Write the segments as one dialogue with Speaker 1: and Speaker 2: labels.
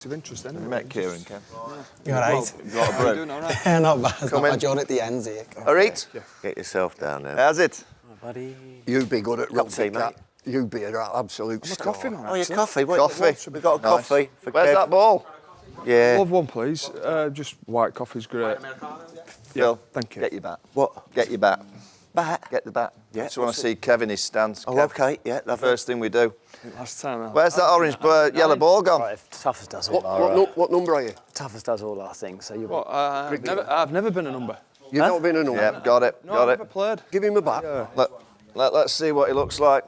Speaker 1: Of interest, anyway.
Speaker 2: You met Kieran, Kev?
Speaker 3: You're right.
Speaker 2: You got a brew?
Speaker 1: Doing all right?
Speaker 3: Not bad.
Speaker 2: Come in.
Speaker 3: You're at the ends here.
Speaker 2: All right.
Speaker 4: Yeah. Get yourself down there.
Speaker 2: How's it?
Speaker 3: Buddy.
Speaker 5: You'd be good at rugby,
Speaker 4: tea, mate.
Speaker 5: Cat. You'd be an absolute
Speaker 1: I'm a
Speaker 5: star.
Speaker 1: coffee man.
Speaker 4: Oh, your
Speaker 1: actually.
Speaker 4: coffee.
Speaker 2: Coffee.
Speaker 4: We've got a
Speaker 2: Nice.
Speaker 4: coffee. For
Speaker 2: Where's
Speaker 4: Kev.
Speaker 2: that ball?
Speaker 4: Yeah.
Speaker 1: Love one, please. Just white coffee's great.
Speaker 2: Phil,
Speaker 1: Thank you.
Speaker 2: get your bat.
Speaker 4: What?
Speaker 2: Get your bat.
Speaker 4: Bat?
Speaker 2: Get the bat.
Speaker 4: Yeah,
Speaker 2: Just want
Speaker 4: what's
Speaker 2: to see Kev in his stance.
Speaker 4: Oh,
Speaker 2: Kev.
Speaker 4: okay. Yeah, lovely.
Speaker 2: First thing we do.
Speaker 1: Last time.
Speaker 2: Where's that orange yellow ball gone?
Speaker 6: Right, if Tuffers does all
Speaker 5: What number are you?
Speaker 6: Tuffers does all our things, so you'll
Speaker 1: What, I've never been a number.
Speaker 5: You've not been a number.
Speaker 2: Yeah, got it.
Speaker 1: No,
Speaker 2: got
Speaker 1: I've
Speaker 2: it.
Speaker 1: never played.
Speaker 5: Give him a bat.
Speaker 1: Yeah.
Speaker 2: Let's see what he looks like.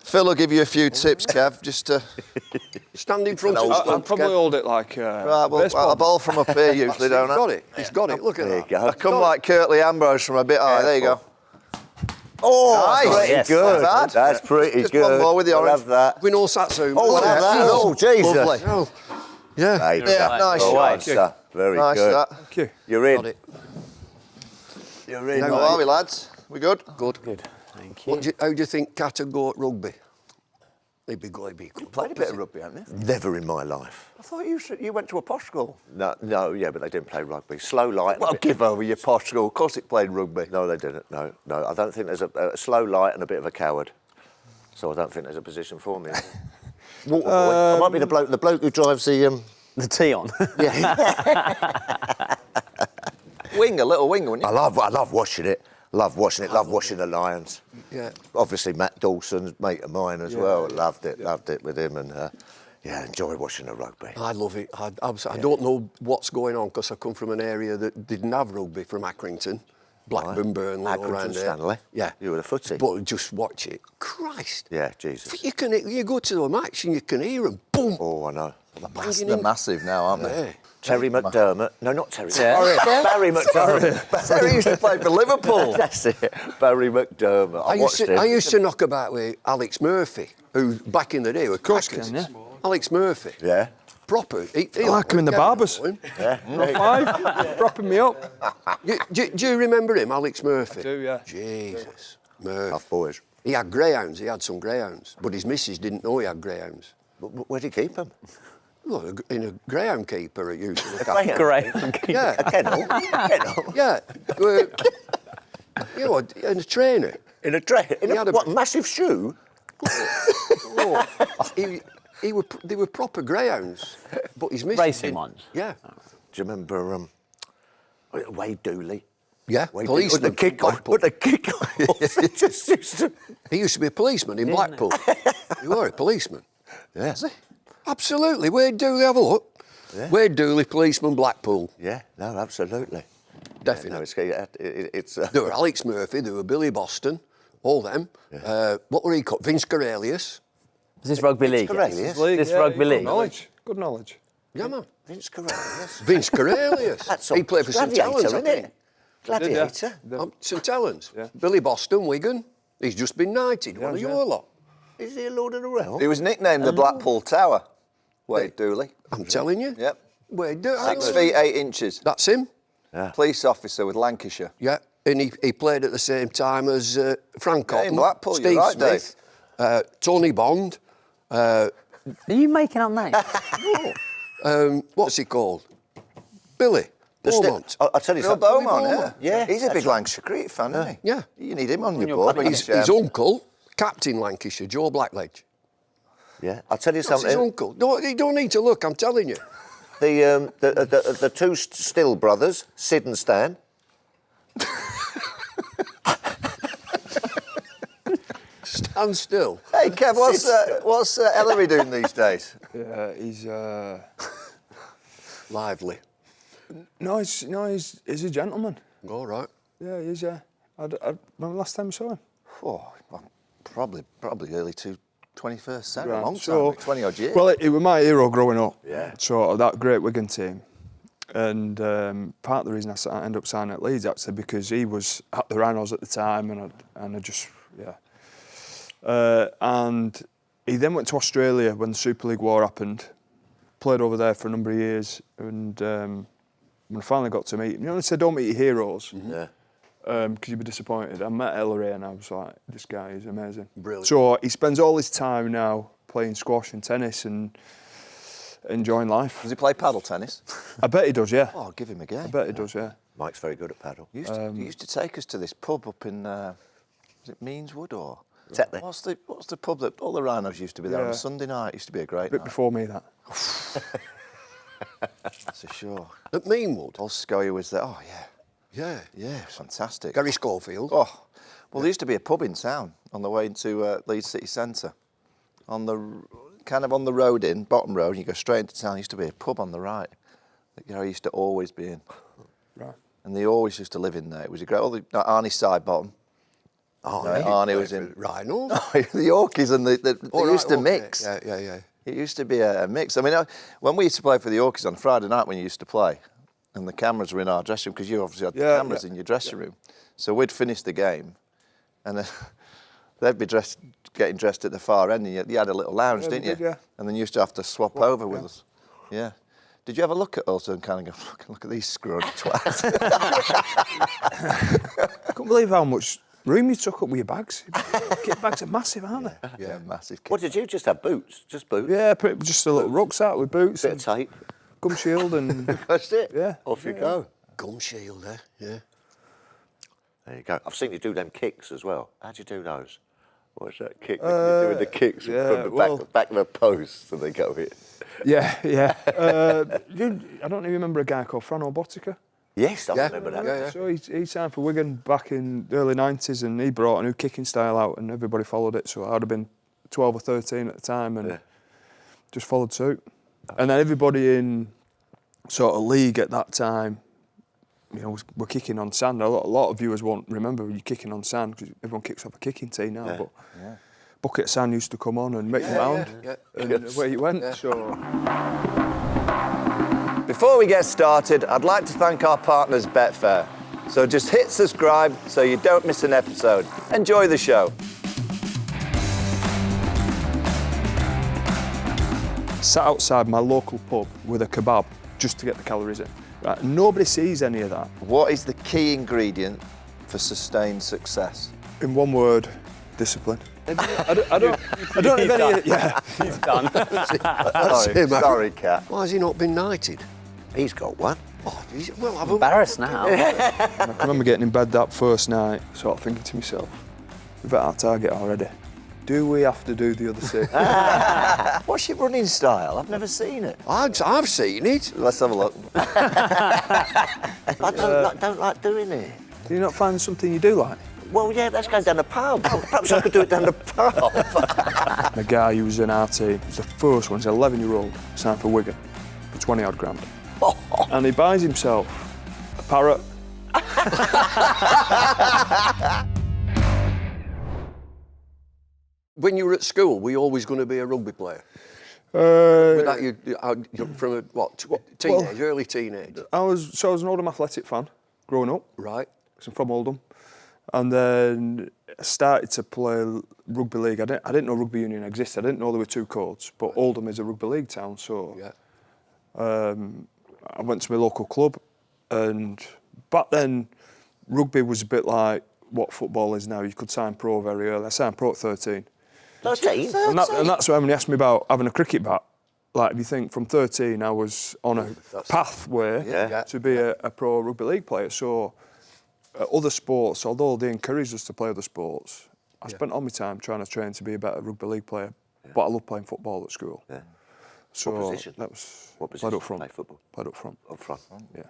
Speaker 2: Phil will give you a few tips, Kev, just to...
Speaker 5: Stand in front of
Speaker 2: I'll
Speaker 5: us.
Speaker 1: I'll probably hold it like
Speaker 2: Right, well,
Speaker 1: baseball.
Speaker 2: a ball from up here usually, don't
Speaker 5: He's got
Speaker 2: I?
Speaker 5: it. He's got it. Look at
Speaker 4: There you
Speaker 5: that.
Speaker 4: go.
Speaker 2: I come like Curtly Ambrose from a bit high. There you go.
Speaker 4: Oh,
Speaker 2: Nice.
Speaker 4: that's pretty
Speaker 6: Yes.
Speaker 4: good.
Speaker 2: Not bad.
Speaker 4: That's pretty
Speaker 2: Just
Speaker 4: good.
Speaker 2: one more with the
Speaker 4: I
Speaker 2: orange.
Speaker 4: love that.
Speaker 5: We know Satsuma.
Speaker 4: Oh, look at that. Oh, Jesus.
Speaker 2: Lovely.
Speaker 5: Oh, yeah.
Speaker 4: Great
Speaker 2: Yeah,
Speaker 4: stuff.
Speaker 2: nice
Speaker 4: Well
Speaker 2: shot.
Speaker 4: done, sir. Very
Speaker 2: Nice
Speaker 4: good.
Speaker 2: that.
Speaker 1: Thank you.
Speaker 4: You're
Speaker 5: Got
Speaker 4: in.
Speaker 5: it.
Speaker 4: You're in.
Speaker 5: Now,
Speaker 2: How are we, lads? We good?
Speaker 5: Good.
Speaker 6: good. Thank you.
Speaker 5: How do you think Cat would go at rugby? He'd be good. He'd be good.
Speaker 2: Played a bit of rugby, haven't you?
Speaker 4: Never in my life.
Speaker 2: I thought you went to a posh school.
Speaker 4: No, yeah, but they didn't play rugby. Slow light.
Speaker 2: Well, give over your posh school. Of course it played rugby.
Speaker 4: No, they didn't. No. I don't think there's a slow light and a bit of a coward. So I don't think there's a position for me. Water boy. I might be the bloke who drives the.
Speaker 6: The tee on.
Speaker 2: Wing, a little wing, wouldn't
Speaker 4: I
Speaker 2: you?
Speaker 4: love watching it. Love watching it. Love watching the Lions.
Speaker 5: Yeah.
Speaker 4: Obviously, Matt Dawson's mate of mine as well. Loved it with him, and enjoy watching the rugby.
Speaker 5: I love it. I don't know what's going on because I come from an area that didn't have rugby, from Accrington, Blackburn, Burnley, all
Speaker 4: Accrington,
Speaker 5: around there.
Speaker 4: Stanley.
Speaker 5: Yeah.
Speaker 4: You were the footy.
Speaker 5: But just watch it. Christ.
Speaker 4: Yeah, Jesus.
Speaker 5: You go to a match and you can hear them. Boom.
Speaker 4: Oh, I know.
Speaker 2: They're massive now, aren't they?
Speaker 5: Yeah.
Speaker 4: Terry McDermott. No, not Terry.
Speaker 6: Yeah.
Speaker 4: Barry McDermott.
Speaker 2: Terry used to play for Liverpool.
Speaker 4: That's it. Barry McDermott.
Speaker 5: I used to knock about with Alex Murphy, who back in the day were crackers.
Speaker 1: can, yeah.
Speaker 5: Alex Murphy.
Speaker 4: Yeah.
Speaker 5: Proper.
Speaker 1: I like him in the barbers.
Speaker 4: Yeah.
Speaker 1: Propping me up.
Speaker 5: Do you remember him, Alex Murphy?
Speaker 1: I do, yeah.
Speaker 5: Jesus. Murphy.
Speaker 4: Tough boys.
Speaker 5: He had greyhounds. He had some greyhounds. But his missus didn't know he had greyhounds.
Speaker 4: Where'd he keep them?
Speaker 5: Well, in a greyhound keeper, it used to look
Speaker 4: greyhound?
Speaker 5: after.
Speaker 6: Great.
Speaker 5: Yeah.
Speaker 4: A kennel.
Speaker 5: Yeah. You know, in a trainer.
Speaker 4: In a tray.
Speaker 5: He had a-
Speaker 4: What, massive shoe?
Speaker 5: Oh, they were proper greyhounds. But his missus
Speaker 6: Racing
Speaker 5: didn't.
Speaker 6: ones?
Speaker 5: Yeah.
Speaker 4: Do you remember Wade Dooley?
Speaker 5: Yeah.
Speaker 4: Wade
Speaker 5: Policeman.
Speaker 4: With the kick on.
Speaker 5: Blackpool.
Speaker 4: With the kick on. Just used to...
Speaker 5: He used to be a policeman in Blackpool. He were a policeman.
Speaker 4: Yeah.
Speaker 5: Absolutely. Wade Dooley, have a look.
Speaker 4: Yeah.
Speaker 5: Wade Dooley, policeman, Blackpool.
Speaker 4: Yeah, no, absolutely.
Speaker 5: Definitely.
Speaker 4: Yeah, no, it's
Speaker 5: There were Alex Murphy, there were Billy Boston, all them.
Speaker 4: Yeah.
Speaker 5: What were he called? Vince Corellius.
Speaker 6: Is this rugby league?
Speaker 4: Corellius.
Speaker 6: This rugby league.
Speaker 1: Good knowledge.
Speaker 5: Yeah, man.
Speaker 4: Vince Corellius.
Speaker 5: Vince Corellius.
Speaker 4: That's
Speaker 5: He played for St
Speaker 4: Gladiator,
Speaker 5: Helens, I
Speaker 4: isn't
Speaker 5: think.
Speaker 4: it? Gladiator.
Speaker 5: St Helens.
Speaker 1: Yeah.
Speaker 5: Billy Boston, Wigan. He's just been knighted. One of your lot.
Speaker 4: Is he a Lord of the Realm?
Speaker 2: He was nicknamed the Blackpool Tower. Wade Dooley.
Speaker 5: I'm telling you.
Speaker 2: Yep.
Speaker 5: Wade Dooley.
Speaker 2: 6 feet 8 inches.
Speaker 5: That's him.
Speaker 2: Police officer with Lancashire.
Speaker 5: Yeah. And he played at the same time as Frank
Speaker 2: Yeah, in
Speaker 5: Cotton,
Speaker 2: Blackpool, you're
Speaker 5: Steve
Speaker 2: right,
Speaker 5: Smith, Tony Bond.
Speaker 6: Are you making up names?
Speaker 5: What's he called? Billy. Beaumont.
Speaker 4: I'll tell you
Speaker 2: Bill
Speaker 4: something.
Speaker 2: Beaumont, yeah.
Speaker 5: Beaumont.
Speaker 4: Yeah,
Speaker 2: He's a
Speaker 4: that's
Speaker 2: big Lancashire cricket fan, isn't he?
Speaker 5: Yeah.
Speaker 2: You need him on your board.
Speaker 5: His uncle, Captain Lancashire, Joe Blackledge.
Speaker 4: Yeah, I'll tell you
Speaker 5: That's his
Speaker 4: something.
Speaker 5: uncle. You don't need to look, I'm telling you.
Speaker 4: The two Still brothers, Sid and Stan.
Speaker 5: Stand still.
Speaker 2: Hey, Kev, what's Ellery doing these days?
Speaker 1: Yeah, he's
Speaker 5: Lively.
Speaker 1: he's a gentleman.
Speaker 5: All right.
Speaker 1: Yeah, he is. Yeah. When was the last time I saw him?
Speaker 2: Oh, well, probably early 21st century.
Speaker 1: Right,
Speaker 2: A long time,
Speaker 1: so-
Speaker 2: like 20 odd years.
Speaker 1: Well, he was my hero growing up.
Speaker 4: Yeah.
Speaker 1: So that great Wigan team. And part of the reason I ended up signing at Leeds actually because he was at the Rhinos at the time, and I just and he then went to Australia when the Super League War happened. Played over there for a number of years, and when I finally got to meet him, you know, they said don't meet your heroes.
Speaker 4: Yeah.
Speaker 1: Because you'd be disappointed. I met Ellery and I was like, this guy is amazing.
Speaker 5: Brilliant.
Speaker 1: So he spends all his time now playing squash and tennis, and enjoying life.
Speaker 2: Does he play paddle tennis?
Speaker 1: I bet he does, yeah.
Speaker 2: Oh, give him a game.
Speaker 1: I bet he does, yeah.
Speaker 4: Mike's very good at paddle.
Speaker 2: He used to take us to this pub up in, is it Meanswood or?
Speaker 4: Tetley.
Speaker 2: What's the pub that all the Rhinos used to be there on
Speaker 1: Yeah.
Speaker 2: a Sunday night? It used to be a great
Speaker 1: A bit
Speaker 2: night.
Speaker 1: before me, that.
Speaker 2: For sure.
Speaker 5: At Meanwood.
Speaker 2: Old Scully was there. Oh, yeah.
Speaker 5: Yeah.
Speaker 2: Yeah, it was fantastic.
Speaker 5: Gary Schofield.
Speaker 2: Oh, well, there used to be a pub in town on the way into Leeds City Centre. On the road in, bottom road, you go straight into town. There used to be a pub on the right that Gary used to always be in.
Speaker 1: Right.
Speaker 2: And they always used to live in there. It was a great, Arnie Sidebottom. Arnie was in.
Speaker 5: Rhino.
Speaker 2: The Yorkies and they used to mix.
Speaker 5: Yeah.
Speaker 2: It used to be a mix. I mean, when we used to play for the Yorkies on Friday night when you used to play, and the cameras were in our dressing room, because you obviously had the cameras in your dressing room. So we'd finish the game, and then they'd be getting dressed at the far end, and you had a little lounge, didn't you?
Speaker 1: Yeah.
Speaker 2: And then you used to have to swap over with us. Yeah. Did you ever look at us and kind of go, look at these screwed twats?
Speaker 1: I couldn't believe how much room you took up with your bags. Kit bags are massive, aren't they?
Speaker 2: Yeah, massive.
Speaker 4: What did you just have? Boots? Just boots?
Speaker 1: Yeah, just a little rucksack with boots
Speaker 4: Bit of
Speaker 1: and
Speaker 4: tape.
Speaker 1: gum shield and...
Speaker 4: That's it.
Speaker 1: Yeah.
Speaker 4: Off you go.
Speaker 5: Gum shield, eh? Yeah.
Speaker 4: There you go. I've seen you do them kicks as well. How'd you do those? What's that kick that you're doing the kicks from the back of the post and they go in?
Speaker 1: Yeah. I don't even remember a guy called Fran Botica.
Speaker 4: Yes, I remember that.
Speaker 5: Yeah.
Speaker 1: So he signed for Wigan back in the early 90s and he brought a new kicking style out and everybody followed it. So I'd have been 12 or 13 at the time and just followed suit. And then everybody in sort of league at that time, you know, were kicking on sand. A lot of viewers won't remember you kicking on sand because everyone kicks off a kicking tee now. But bucket of sand used to come on and make you round and away you went. So.
Speaker 2: Before we get started, I'd like to thank our partners Betfair. So just hit subscribe so you don't miss an episode. Enjoy the show.
Speaker 1: Sat outside my local pub with a kebab just to get the calories in. Right? Nobody sees any of that.
Speaker 2: What is the key ingredient for sustained success?
Speaker 1: In one word, discipline. I don't have any. Yeah,
Speaker 6: He's done.
Speaker 2: Sorry, Kat.
Speaker 5: Why has he not been knighted?
Speaker 4: He's got one.
Speaker 5: Oh, well, I've
Speaker 6: Embarrassed now.
Speaker 1: I can remember getting in bed that first night, sort of thinking to myself, we've hit our target already. Do we have to do the other 6?
Speaker 2: What's your running style? I've never seen it.
Speaker 5: I've seen it.
Speaker 2: Let's have a look.
Speaker 4: I don't like doing it.
Speaker 1: Do you not find something you do like?
Speaker 4: Well, yeah, let's go down the pub. Perhaps I could do it down the pub.
Speaker 1: The guy who was in our team was the first one, he's an 11-year-old, signed for Wigan for 20 odd grand. And he buys himself a parrot.
Speaker 5: When you were at school, were you always going to be a rugby player? With that, you're from teenage, early teenage?
Speaker 1: I was an Oldham Athletic fan growing up.
Speaker 5: Right.
Speaker 1: So I'm from Oldham. And then I started to play rugby league. I didn't know rugby union existed. I didn't know there were 2 codes. But Oldham is a rugby league town, so I went to my local club. And back then, rugby was a bit like what football is now. You could sign pro very early. I signed pro at 13.
Speaker 4: 13?
Speaker 1: And that's why when he asked me about having a cricket bat, like if you think from 13 I was on a pathway to be a pro rugby league player. So other sports, although they encouraged us to play other sports, I spent all my time trying to train to be a better rugby league player. But I loved playing football at school. Yeah. So
Speaker 4: what position?
Speaker 1: That was
Speaker 4: What position?
Speaker 1: played up front.
Speaker 4: Play football?
Speaker 1: Played up front.
Speaker 4: Up front?
Speaker 1: Yeah.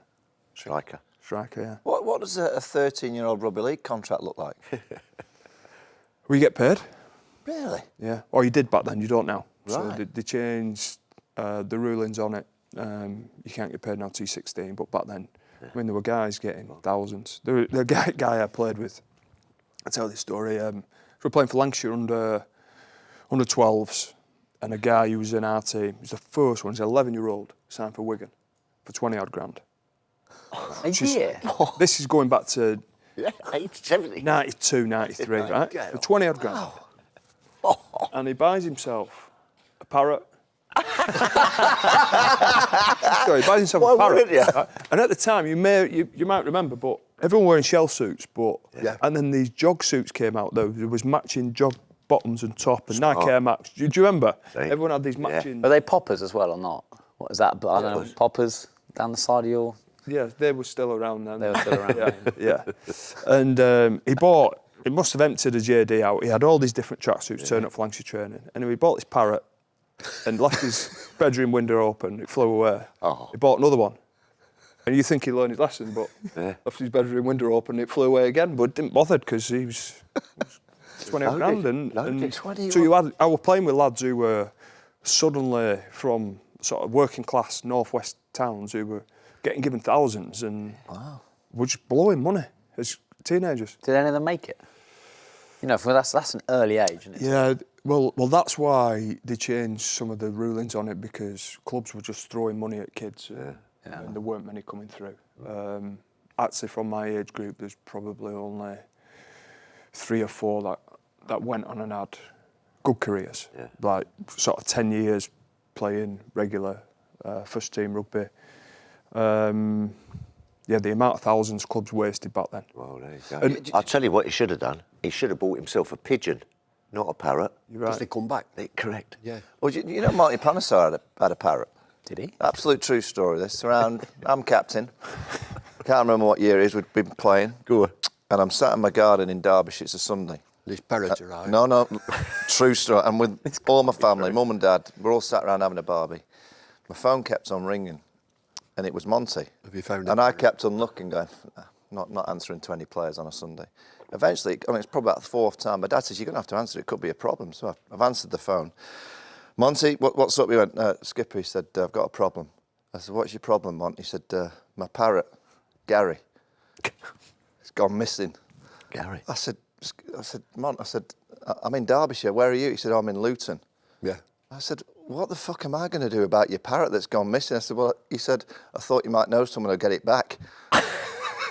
Speaker 4: Striker?
Speaker 1: Striker, yeah.
Speaker 2: What does a 13-year-old rugby league contract look like?
Speaker 1: We get paid.
Speaker 2: Really?
Speaker 1: Yeah. Or you did back then, you don't now. So
Speaker 2: Right.
Speaker 1: they changed the rulings on it. You can't get paid now till you're 16, but back then, I mean, there were guys getting thousands. The guy I played with, I tell this story, we were playing for Lancashire under 12s, and a guy who was in our team, he was the first one, he's an 11-year-old, signed for Wigan for 20 odd grand.
Speaker 6: A year?
Speaker 1: This is going back to
Speaker 4: 70.
Speaker 1: 92, 93, right? For 20 odd grand. And he buys himself a parrot. So he buys himself a parrot. Right? And at the time, you might remember, but everyone wearing shell suits, and then these jog suits came out though. There was matching jog bottoms and top and Nike Air Max. Do you remember? Everyone had these matching.
Speaker 6: Are they poppers as well or not? What is that? I don't know, poppers down the side of your...
Speaker 1: Yeah, they were still around then.
Speaker 6: They were still around.
Speaker 1: Yeah. And he must have emptied a JD out. He had all these different tracksuits turn up for Lancashire training. And he bought this parrot and left his bedroom window open. It flew away.
Speaker 4: Oh.
Speaker 1: He bought another one. And you think he learned his lesson, but left his bedroom window open, it flew away again. But didn't bother because he was 28 grand. And so I was playing with lads who were suddenly from sort of working class northwest towns who were getting given thousands and were just blowing money as teenagers.
Speaker 6: Did any of them make it? You know, that's an early age, isn't it?
Speaker 1: Yeah, well, that's why they changed some of the rulings on it, because clubs were just throwing money at kids and there weren't many coming through. Actually, from my age group, there's probably only 3 or 4 that went on and had good careers, like sort of 10 years playing regular first team rugby. The amount of thousands clubs wasted back then.
Speaker 4: Well, there you go. I'll tell you what he should have done. He should have bought himself a pigeon, not a parrot.
Speaker 1: You're right.
Speaker 5: Because they come back.
Speaker 4: Correct.
Speaker 5: Yeah.
Speaker 2: Well, you know, Marty Panesar had a parrot.
Speaker 6: Did he?
Speaker 2: Absolute true story. This around. I'm captain. Can't remember what year it is. We've been playing.
Speaker 4: Go on.
Speaker 2: And I'm sat in my garden in Derbyshire. It's a Sunday.
Speaker 5: These parrots arrive.
Speaker 2: No, true story. I'm with all my family, mum and dad. We're all sat around having a barbie. My phone kept on ringing, and it was Monty.
Speaker 5: Have you found it?
Speaker 2: And I kept on looking, going, not answering 20 players on a Sunday. Eventually, it's probably about the 4th time. My dad says, you're going to have to answer it. Could be a problem. So I've answered the phone. Monty, what's up? He went, Skipper, he said, I've got a problem. I said, what's your problem, Monty? He said, my parrot, Gary, it's gone missing.
Speaker 4: Gary?
Speaker 2: I said, Mont, I'm in Derbyshire. Where are you? He said, I'm in Luton.
Speaker 5: Yeah.
Speaker 2: I said, what the fuck am I going to do about your parrot that's gone missing? I said, well, he said, I thought you might know someone who'll get it back.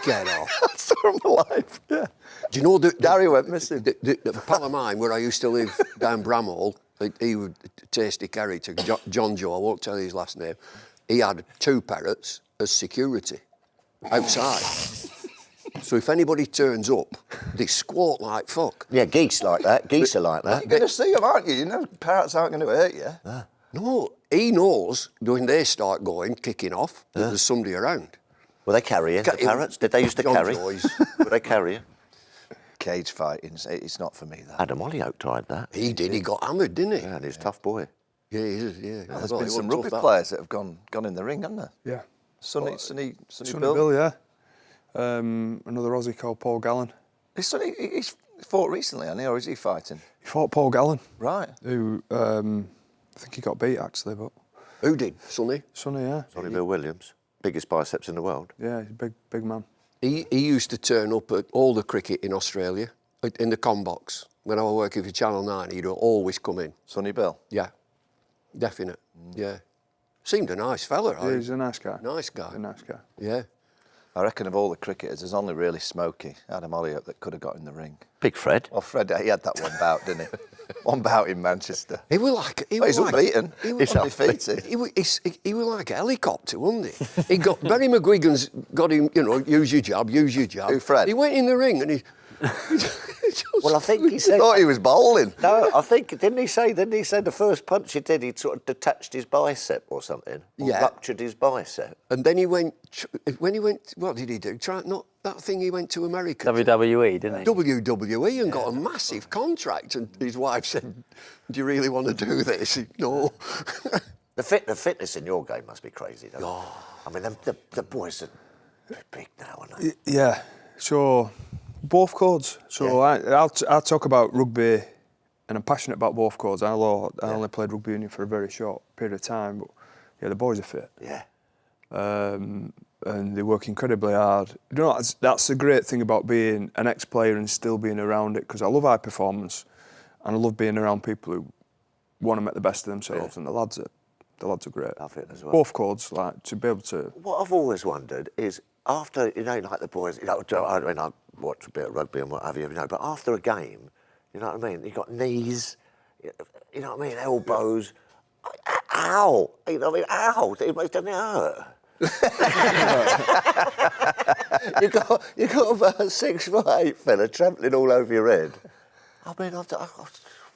Speaker 5: Get off.
Speaker 2: That's the my life. Yeah.
Speaker 5: Do you know
Speaker 2: Gary went missing.
Speaker 5: The pal of mine, where I used to live down Bramhall, he was a tasty character, John Joe, I won't tell you his last name. He had 2 parrots as security outside. So if anybody turns up, they squawk like fuck.
Speaker 4: Yeah, geese like that. Geese are like that.
Speaker 2: You're going to see them, aren't you? You know, parrots aren't going to hurt you.
Speaker 5: No, he knows when they start kicking off, that there's somebody around.
Speaker 4: Will they carry you, the parrots? Did they used to
Speaker 5: John
Speaker 4: carry?
Speaker 5: Joy's.
Speaker 4: Will they carry you?
Speaker 2: Cage fighting, it's not for me, that.
Speaker 4: Adam Hollyoake tried that.
Speaker 5: He did, he got hammered, didn't he?
Speaker 4: Yeah, and he's a tough boy.
Speaker 5: Yeah, he is, yeah.
Speaker 2: There's been some rugby players that have gone in the ring, haven't there?
Speaker 1: Yeah.
Speaker 2: Sonny
Speaker 1: Bill.
Speaker 2: Bill.
Speaker 1: Yeah. Another Aussie called Paul Gallen.
Speaker 2: He's fought recently, hasn't he, or is he fighting?
Speaker 1: He fought Paul Gallen.
Speaker 2: Right.
Speaker 1: Who, I think he got beat actually, but...
Speaker 5: Who did? Sonny?
Speaker 1: Sonny, yeah.
Speaker 4: Sonny Bill Williams. Biggest biceps in the world.
Speaker 1: Yeah, he's a big man.
Speaker 5: He used to turn up at all the cricket in Australia, in the com box. When I was working for Channel 9, he'd always come in.
Speaker 2: Sonny Bill?
Speaker 5: Yeah, definite, yeah. Seemed a nice fella,
Speaker 1: Yeah, he's a nice guy.
Speaker 5: Nice guy.
Speaker 1: A nice guy.
Speaker 5: Yeah.
Speaker 2: I reckon of all the cricketers, there's only really Smokey, Adam Hollyoake, that could have got in the ring.
Speaker 4: Big Fred.
Speaker 2: Well, Fred, he had that one bout, didn't he? One bout in Manchester.
Speaker 5: He was like...
Speaker 2: He's unbeaten. He's undefeated.
Speaker 5: He was like a helicopter, wasn't he? Barry McGuigan's got him, use your jab.
Speaker 2: Who, Fred?
Speaker 5: He went in the ring and he...
Speaker 4: Well, I think he said...
Speaker 2: thought he was bowling.
Speaker 4: No, I think, didn't he say the first punch he did, he sort of detached his bicep or something? Or
Speaker 5: Yeah.
Speaker 4: ruptured his bicep.
Speaker 5: And then when he went, what did he do? Not that thing he went to America.
Speaker 6: WWE, didn't he?
Speaker 5: WWE and got a massive contract. And his wife said, do you really want to do this? No.
Speaker 4: The fitness in your game must be crazy, though. Oh. I mean, the boys are big now, aren't they?
Speaker 1: Yeah, so both codes. So I'll talk about rugby, and I'm passionate about both codes. I only played rugby union for a very short period of time, but yeah, the boys are fit.
Speaker 4: Yeah.
Speaker 1: And they work incredibly hard. You know, that's the great thing about being an ex-player and still being around it, because I love high performance, and I love being around people who want to make the best of themselves, and the lads are great.
Speaker 4: Love it as well.
Speaker 1: Both codes, like, to be able to...
Speaker 4: What I've always wondered is, after, like the boys, I mean, I watch a bit of rugby and what have you, but after a game, you know what I mean? You've got knees, you know what I mean, elbows. Ow! You know what I mean? Ow! It doesn't hurt. you got about a 6'8" fella trampling all over your head. I mean,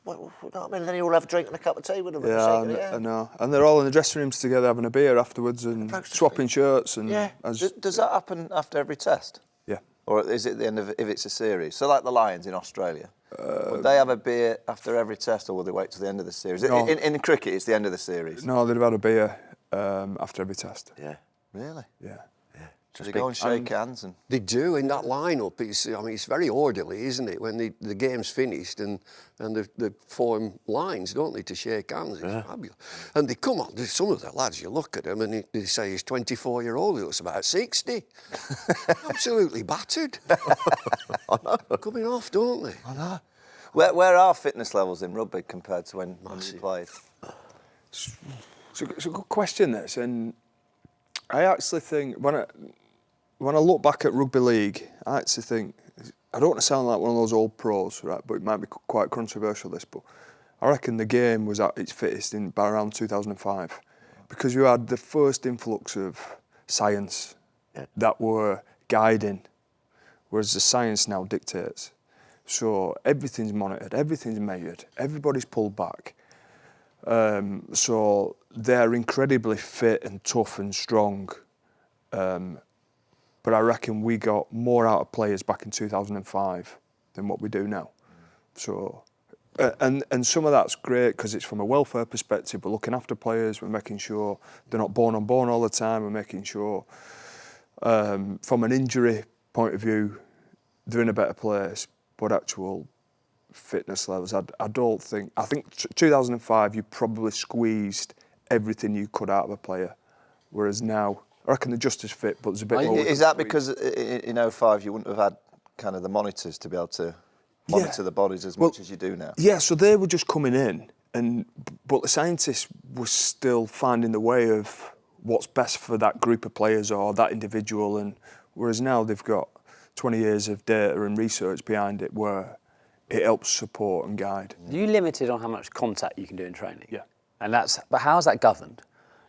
Speaker 4: Well, you know what I mean? And then you all have a drink and a cup of tea with them.
Speaker 1: Yeah, I know. And they're all in the dressing rooms together having a beer afterwards and swapping shirts. And
Speaker 4: Yeah.
Speaker 2: Does that happen after every test?
Speaker 1: Yeah.
Speaker 2: Or is it the end of if it's a series? So like the Lions in Australia, would they have a beer after every test, or will they wait till the end of the series?
Speaker 1: No.
Speaker 2: In cricket, it's the end of the series.
Speaker 1: No, they'd have had a beer after every test.
Speaker 4: Yeah.
Speaker 2: Really?
Speaker 1: Yeah.
Speaker 2: So they go and shake hands and.
Speaker 5: They do in that lineup. It's very orderly, isn't it? When the game's finished and they form lines, don't they, to shake hands? It's fabulous. And they come on. There's some of the lads, you look at them and they say he's 24-year-old. He looks about 60. Absolutely battered. Coming off, don't they?
Speaker 2: I know. Where are fitness levels in rugby compared to when you played?
Speaker 1: It's a good question, this, and I actually think when I look back at rugby league, I actually think, I don't want to sound like one of those old pros, right? But it might be quite controversial, this, but I reckon the game was at its fittest by around 2005, because you had the first influx of science that were guiding, whereas the science now dictates. So everything's monitored, everything's measured, everybody's pulled back. So they're incredibly fit and tough and strong. But I reckon we got more out of players back in 2005 than what we do now. So, and some of that's great because it's from a welfare perspective. We're looking after players. We're making sure they're not born all the time. We're making sure, from an injury point of view, they're in a better place. But actual fitness levels, I don't think. I think 2005, you probably squeezed everything you could out of a player, whereas now, I reckon they're just as fit, but there's a bit more.
Speaker 2: Is that because in 05 you wouldn't have had kind of the monitors to be able to monitor the bodies as much as you do now?
Speaker 1: Yeah, so they were just coming in, but the scientists were still finding the way of what's best for that group of players or that individual, and whereas now they've got 20 years of data and research behind it where it helps support and guide.
Speaker 6: Are you limited on how much contact you can do in training?
Speaker 1: Yeah.
Speaker 6: But how is that governed?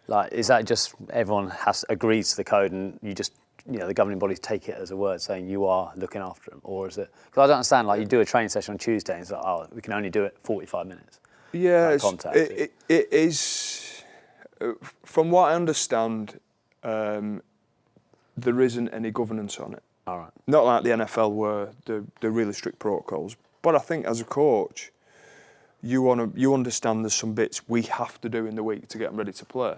Speaker 6: Like, is that just everyone agrees to the code and you just, the governing bodies take it as a word saying you are looking after them? Or is it, because I don't understand, like you do a training session on Tuesday and it's like, oh, we can only do it 45 minutes.
Speaker 1: Yeah,
Speaker 6: contact.
Speaker 1: It is, from what I understand, there isn't any governance on it.
Speaker 6: All right.
Speaker 1: Not like the NFL where they're really strict protocols. But I think as a coach, you understand there's some bits we have to do in the week to get them ready to play.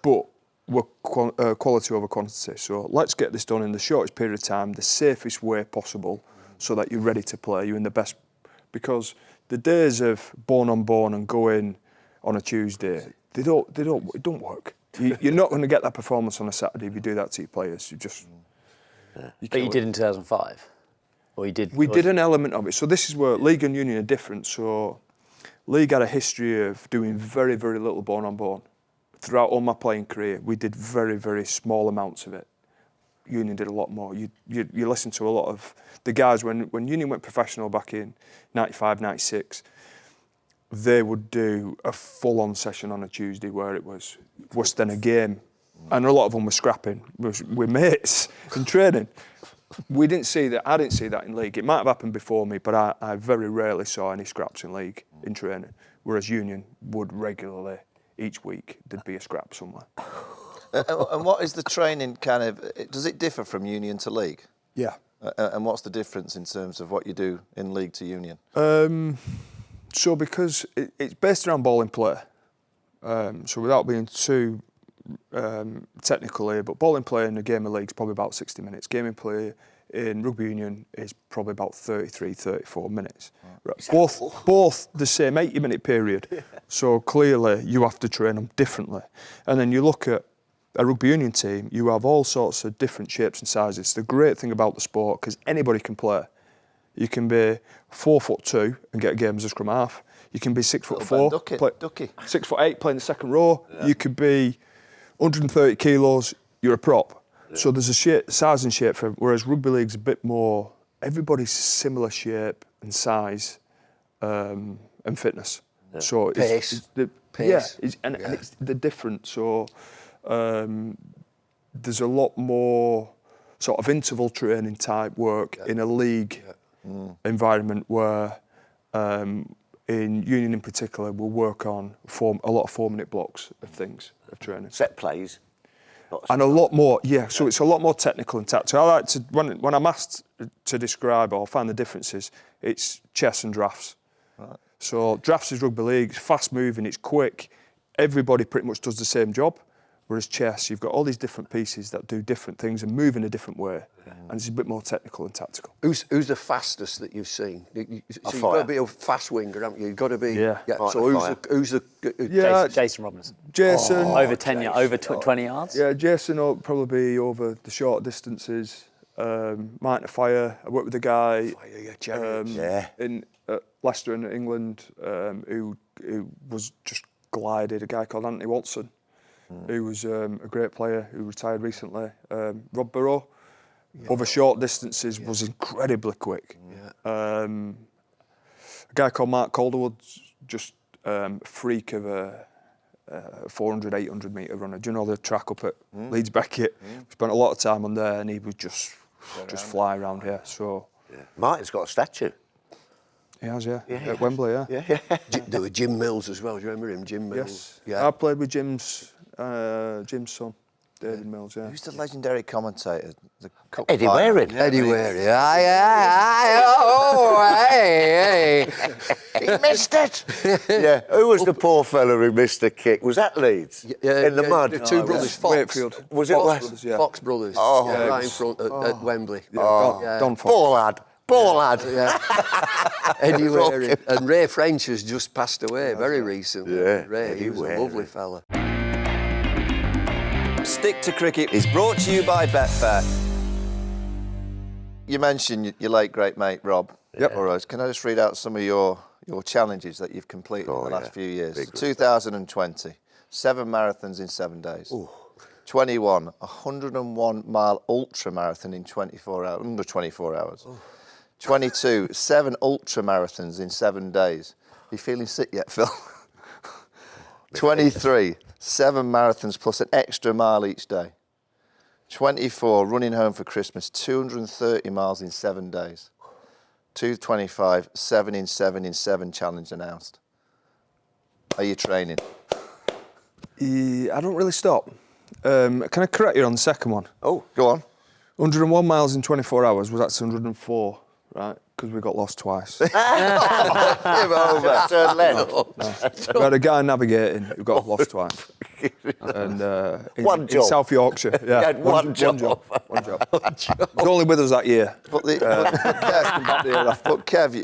Speaker 1: But we're quality over quantity. So let's get this done in the shortest period of time, the safest way possible, so that you're ready to play. You're in the best, because the days of born and going on a Tuesday, it don't work. You're not going to get that performance on a Saturday if you do that to your players.
Speaker 6: But you did in 2005? Or you did?
Speaker 1: We did an element of it. So this is where League and Union are different. So League had a history of doing very, very little born. Throughout all my playing career, we did very, very small amounts of it. Union did a lot more. You listen to a lot of the guys, when Union went professional back in 95, 96, they would do a full-on session on a Tuesday where it was worse than a game. And a lot of them were scrapping with mates in training. We didn't see that. I didn't see that in League. It might have happened before me, but I very rarely saw any scraps in League in training. Whereas Union would regularly, each week, there'd be a scrap somewhere.
Speaker 2: And what is the training kind of? Does it differ from Union to League?
Speaker 1: Yeah.
Speaker 2: And what's the difference in terms of what you do in League to Union?
Speaker 1: So because it's based around ball in play, so without being too technical here, but ball in play in a game of League is probably about 60 minutes. Game in play in Rugby Union is probably about 33, 34 minutes. Right. Both the same 80-minute period. Yeah. So clearly you have to train them differently. And then you look at a Rugby Union team, you have all sorts of different shapes and sizes. The great thing about the sport, because anybody can play. You can be 4'2" and get a game as a scrum half. You can be 6'4",
Speaker 2: Ducky.
Speaker 1: 6'8", playing the second row. Yeah. You could be 130 kilos, you're a prop. Yeah. So there's a size and shape for him, whereas Rugby League's a bit more, everybody's similar shape and size and fitness. Yeah. So
Speaker 5: Pace.
Speaker 1: They're different. So there's a lot more sort of interval training type work in a league environment where in Union in particular, will work on a lot of 4-minute blocks of things, of training.
Speaker 4: Set plays.
Speaker 1: And a lot more, so it's a lot more technical and tactical. I like to, when I'm asked to describe or find the differences, it's chess and drafts. Right. So drafts is rugby league, it's fast moving, it's quick. Everybody pretty much does the same job. Whereas chess, you've got all these different pieces that do different things and move in a different way. And it's a bit more technical and tactical.
Speaker 5: Who's the fastest that you've seen? So you've got to be a fast winger, haven't you? You've got to be.
Speaker 1: Yeah.
Speaker 5: So who's the
Speaker 6: Jason Robinson.
Speaker 1: Jason.
Speaker 6: Over 10 yards, over 20 yards?
Speaker 1: Yeah, Jason will probably be over the short distances. Mike Fire, I worked with a guy in Leicester in England who was just glided, a guy called Anthony Watson, who was a great player who retired recently. Rob Burrow, over short distances, was incredibly quick. A guy called Mark Calderwood, just a freak of a 400, 800 metre runner. Do you know the track up at Leeds Beckett? Spent a lot of time on there and he would just fly around here. So
Speaker 4: Martin's got a statue.
Speaker 1: he has, at Wembley,
Speaker 5: There were Jim Mills as well. Do you remember him, Jim Mills?
Speaker 1: Yes. Yeah. I played with Jim's son, David Mills. Yeah.
Speaker 2: Who's the legendary commentator? The Cook
Speaker 4: Eddie
Speaker 2: fighter?
Speaker 4: Waring.
Speaker 5: Eddie Waring. Hey.
Speaker 4: He missed it. Yeah. Who was the poor fella who missed the kick? Was that Leeds? In the mud?
Speaker 5: The two brothers, Fox.
Speaker 1: Wakefield.
Speaker 4: Was it
Speaker 5: Fox
Speaker 4: West?
Speaker 5: brothers, yeah. Fox brothers. Right in front at Wembley.
Speaker 1: Don Fox.
Speaker 4: Poor lad.
Speaker 5: Yeah. Eddie Waring. And Ray French has just passed away very recently.
Speaker 4: Yeah,
Speaker 5: Ray, he was
Speaker 4: Eddie
Speaker 5: a lovely
Speaker 4: Waring.
Speaker 5: fella.
Speaker 2: Stick to Cricket is brought to you by Betfair. You mentioned your late great mate Rob Burrow. Can I just read out some of your challenges that you've completed in the last few years? 2020, 7 marathons in 7 days. Ooh. 21, 101-mile ultra marathon in 24 hours, under 24 hours. Ooh. 22, 7 ultra marathons in 7 days. Are you feeling sick yet, Phil? 23, 7 marathons plus an extra mile each day. 24, running home for Christmas, 230 miles in 7 days. 225, 7 in 7 in 7 challenge announced. Are you training?
Speaker 1: I don't really stop. Can I correct you on the second one?
Speaker 2: Oh, go on.
Speaker 1: 101 miles in 24 hours was actually 104, right? Because we got lost twice.
Speaker 2: Give over.
Speaker 4: Turn left.
Speaker 1: We had a guy navigating who got lost twice. And
Speaker 4: One
Speaker 1: in
Speaker 4: job.
Speaker 1: South Yorkshire. Yeah,
Speaker 4: He had one job.
Speaker 1: One job. He was only with us that year.
Speaker 2: But, Kev,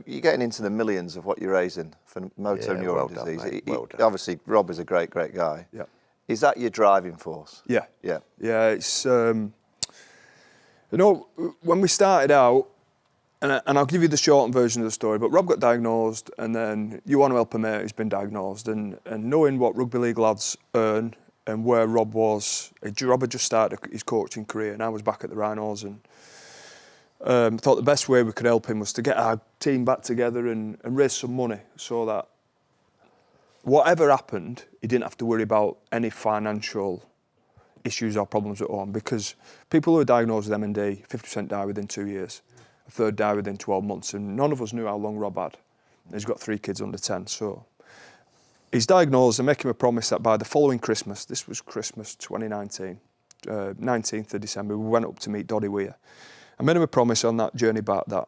Speaker 2: you're getting into the millions of what you're raising for motor neuron disease.
Speaker 4: Mate, well done.
Speaker 2: Obviously, Rob is a great guy.
Speaker 1: Yeah.
Speaker 2: Is that your driving force?
Speaker 1: Yeah.
Speaker 2: Yeah.
Speaker 1: Yeah, it's, when we started out, and I'll give you the shortened version of the story, but Rob got diagnosed, and then you want to help a mate who's been diagnosed, and knowing what rugby league lads earn and where Rob was, Rob had just started his coaching career, and I was back at the Rhinos, and thought the best way we could help him was to get our team back together and raise some money so that whatever happened, he didn't have to worry about any financial issues or problems at home, because people who are diagnosed with MND, 50% die within 2 years. A third died within 12 months, and none of us knew how long Rob had. He's got 3 kids under 10, so he's diagnosed and make him a promise that by the following Christmas, this was Christmas 2019, 19th of December, we went up to meet Doddy Weir. I made him a promise on that journey back that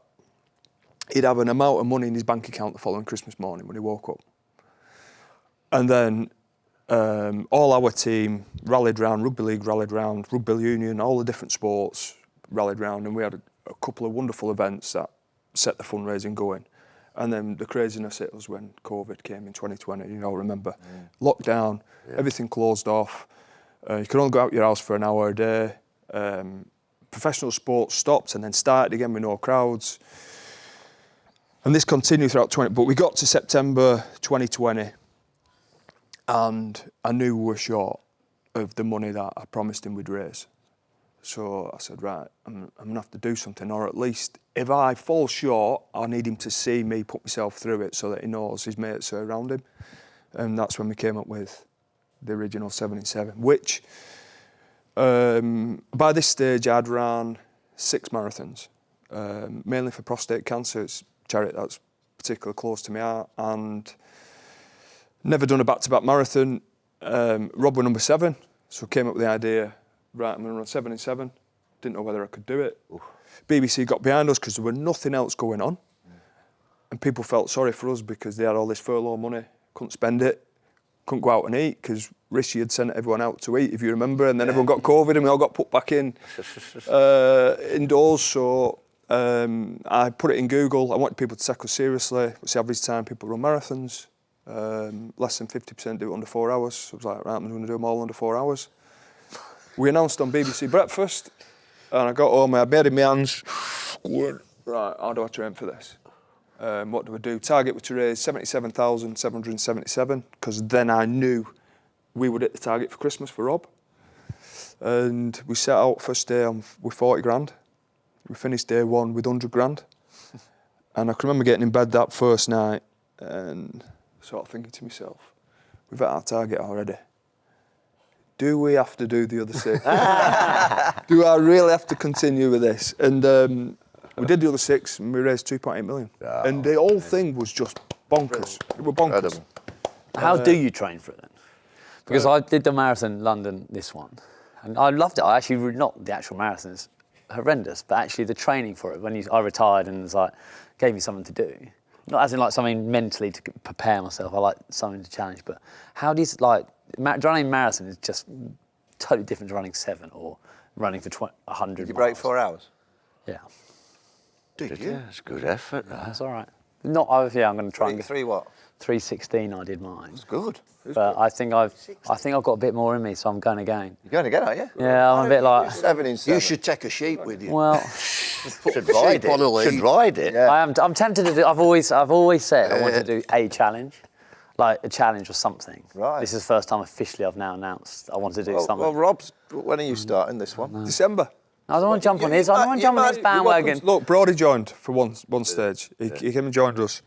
Speaker 1: he'd have an amount of money in his bank account the following Christmas morning when he woke up. And then all our team rallied round, Rugby League rallied round, Rugby Union, all the different sports rallied round, and we had a couple of wonderful events that set the fundraising going. And then the craziness hit us when COVID came in 2020, you all remember. Lockdown, everything closed off. You could only go out your house for an hour a day. Professional sports stopped and then started again with no crowds. And this continued throughout 20, but we got to September 2020 and I knew we were short of the money that I promised him we'd raise. So I said, right, I'm going to have to do something, or at least if I fall short, I need him to see me put myself through it so that he knows his mates are around him. And that's when we came up with the original 7 in 7, which by this stage I'd ran 6 marathons, mainly for prostate cancer. It's charity that's particularly close to my heart, and never done a back-to-back marathon. Rob were number 7, so came up with the idea, right, I'm going to run 7 in 7. Didn't know whether I could do it. Oof. BBC got behind us because there was nothing else going on. And people felt sorry for us because they had all this furlough money, couldn't spend it, couldn't go out and eat because Rishi had sent everyone out to eat, if you remember, and then everyone got COVID and we all got put back in indoors. So I put it in Google. I wanted people to take us seriously. What's the average time people run marathons? Less than 50% do it under 4 hours. So I was like, right, I'm going to do them all under 4 hours. We announced on BBC Breakfast, and I got home, I made it in my hands, going, right, how do I train for this? What do I do? Target was to raise 77,777, because then I knew we would hit the target for Christmas for Rob. And we set out first day with 40 grand. We finished day 1 with 100 grand. And I can remember getting in bed that first night and sort of thinking to myself, we've hit our target already. Do we have to do the other 6? Do I really have to continue with this? And we did the other 6 and we raised 2.8 million. Oh, and the whole thing was just bonkers. It was bonkers.
Speaker 2: Incredible.
Speaker 6: How do you train for it then? Because I did the marathon London, this one, and I loved it. I actually, not the actual marathon, it's horrendous, but actually the training for it, when I retired and it was like, gave me something to do. Not as in like something mentally to prepare myself, I like something to challenge, but how do you, like, running a marathon is just totally different to running 7 or running for 100
Speaker 2: Did you
Speaker 6: miles.
Speaker 2: break 4 hours?
Speaker 6: Yeah.
Speaker 4: Did you? That's good effort.
Speaker 6: That's all right. Not, I'm going to try and get
Speaker 2: 3 what?
Speaker 6: 3:16. I did mine.
Speaker 2: It's good.
Speaker 6: But I think I've got a bit more in me, so I'm going again.
Speaker 2: You're going again, are you?
Speaker 6: Yeah, I'm a bit like.
Speaker 2: 7 in 7.
Speaker 5: You should take a sheep with you.
Speaker 6: Well,
Speaker 2: should ride
Speaker 5: sheep on a
Speaker 2: it.
Speaker 5: lead.
Speaker 2: Should ride it.
Speaker 6: yeah. I'm tempted to do. I've always said I wanted to do a challenge, like a challenge or something.
Speaker 2: Right.
Speaker 6: This is the first time officially I've now announced I wanted to do something.
Speaker 2: Well, Rob's, when are you starting this one?
Speaker 1: December.
Speaker 6: I don't want to jump on his. I don't want to jump on his bandwagon.
Speaker 1: Look, Brody joined for one stage. He came and joined us.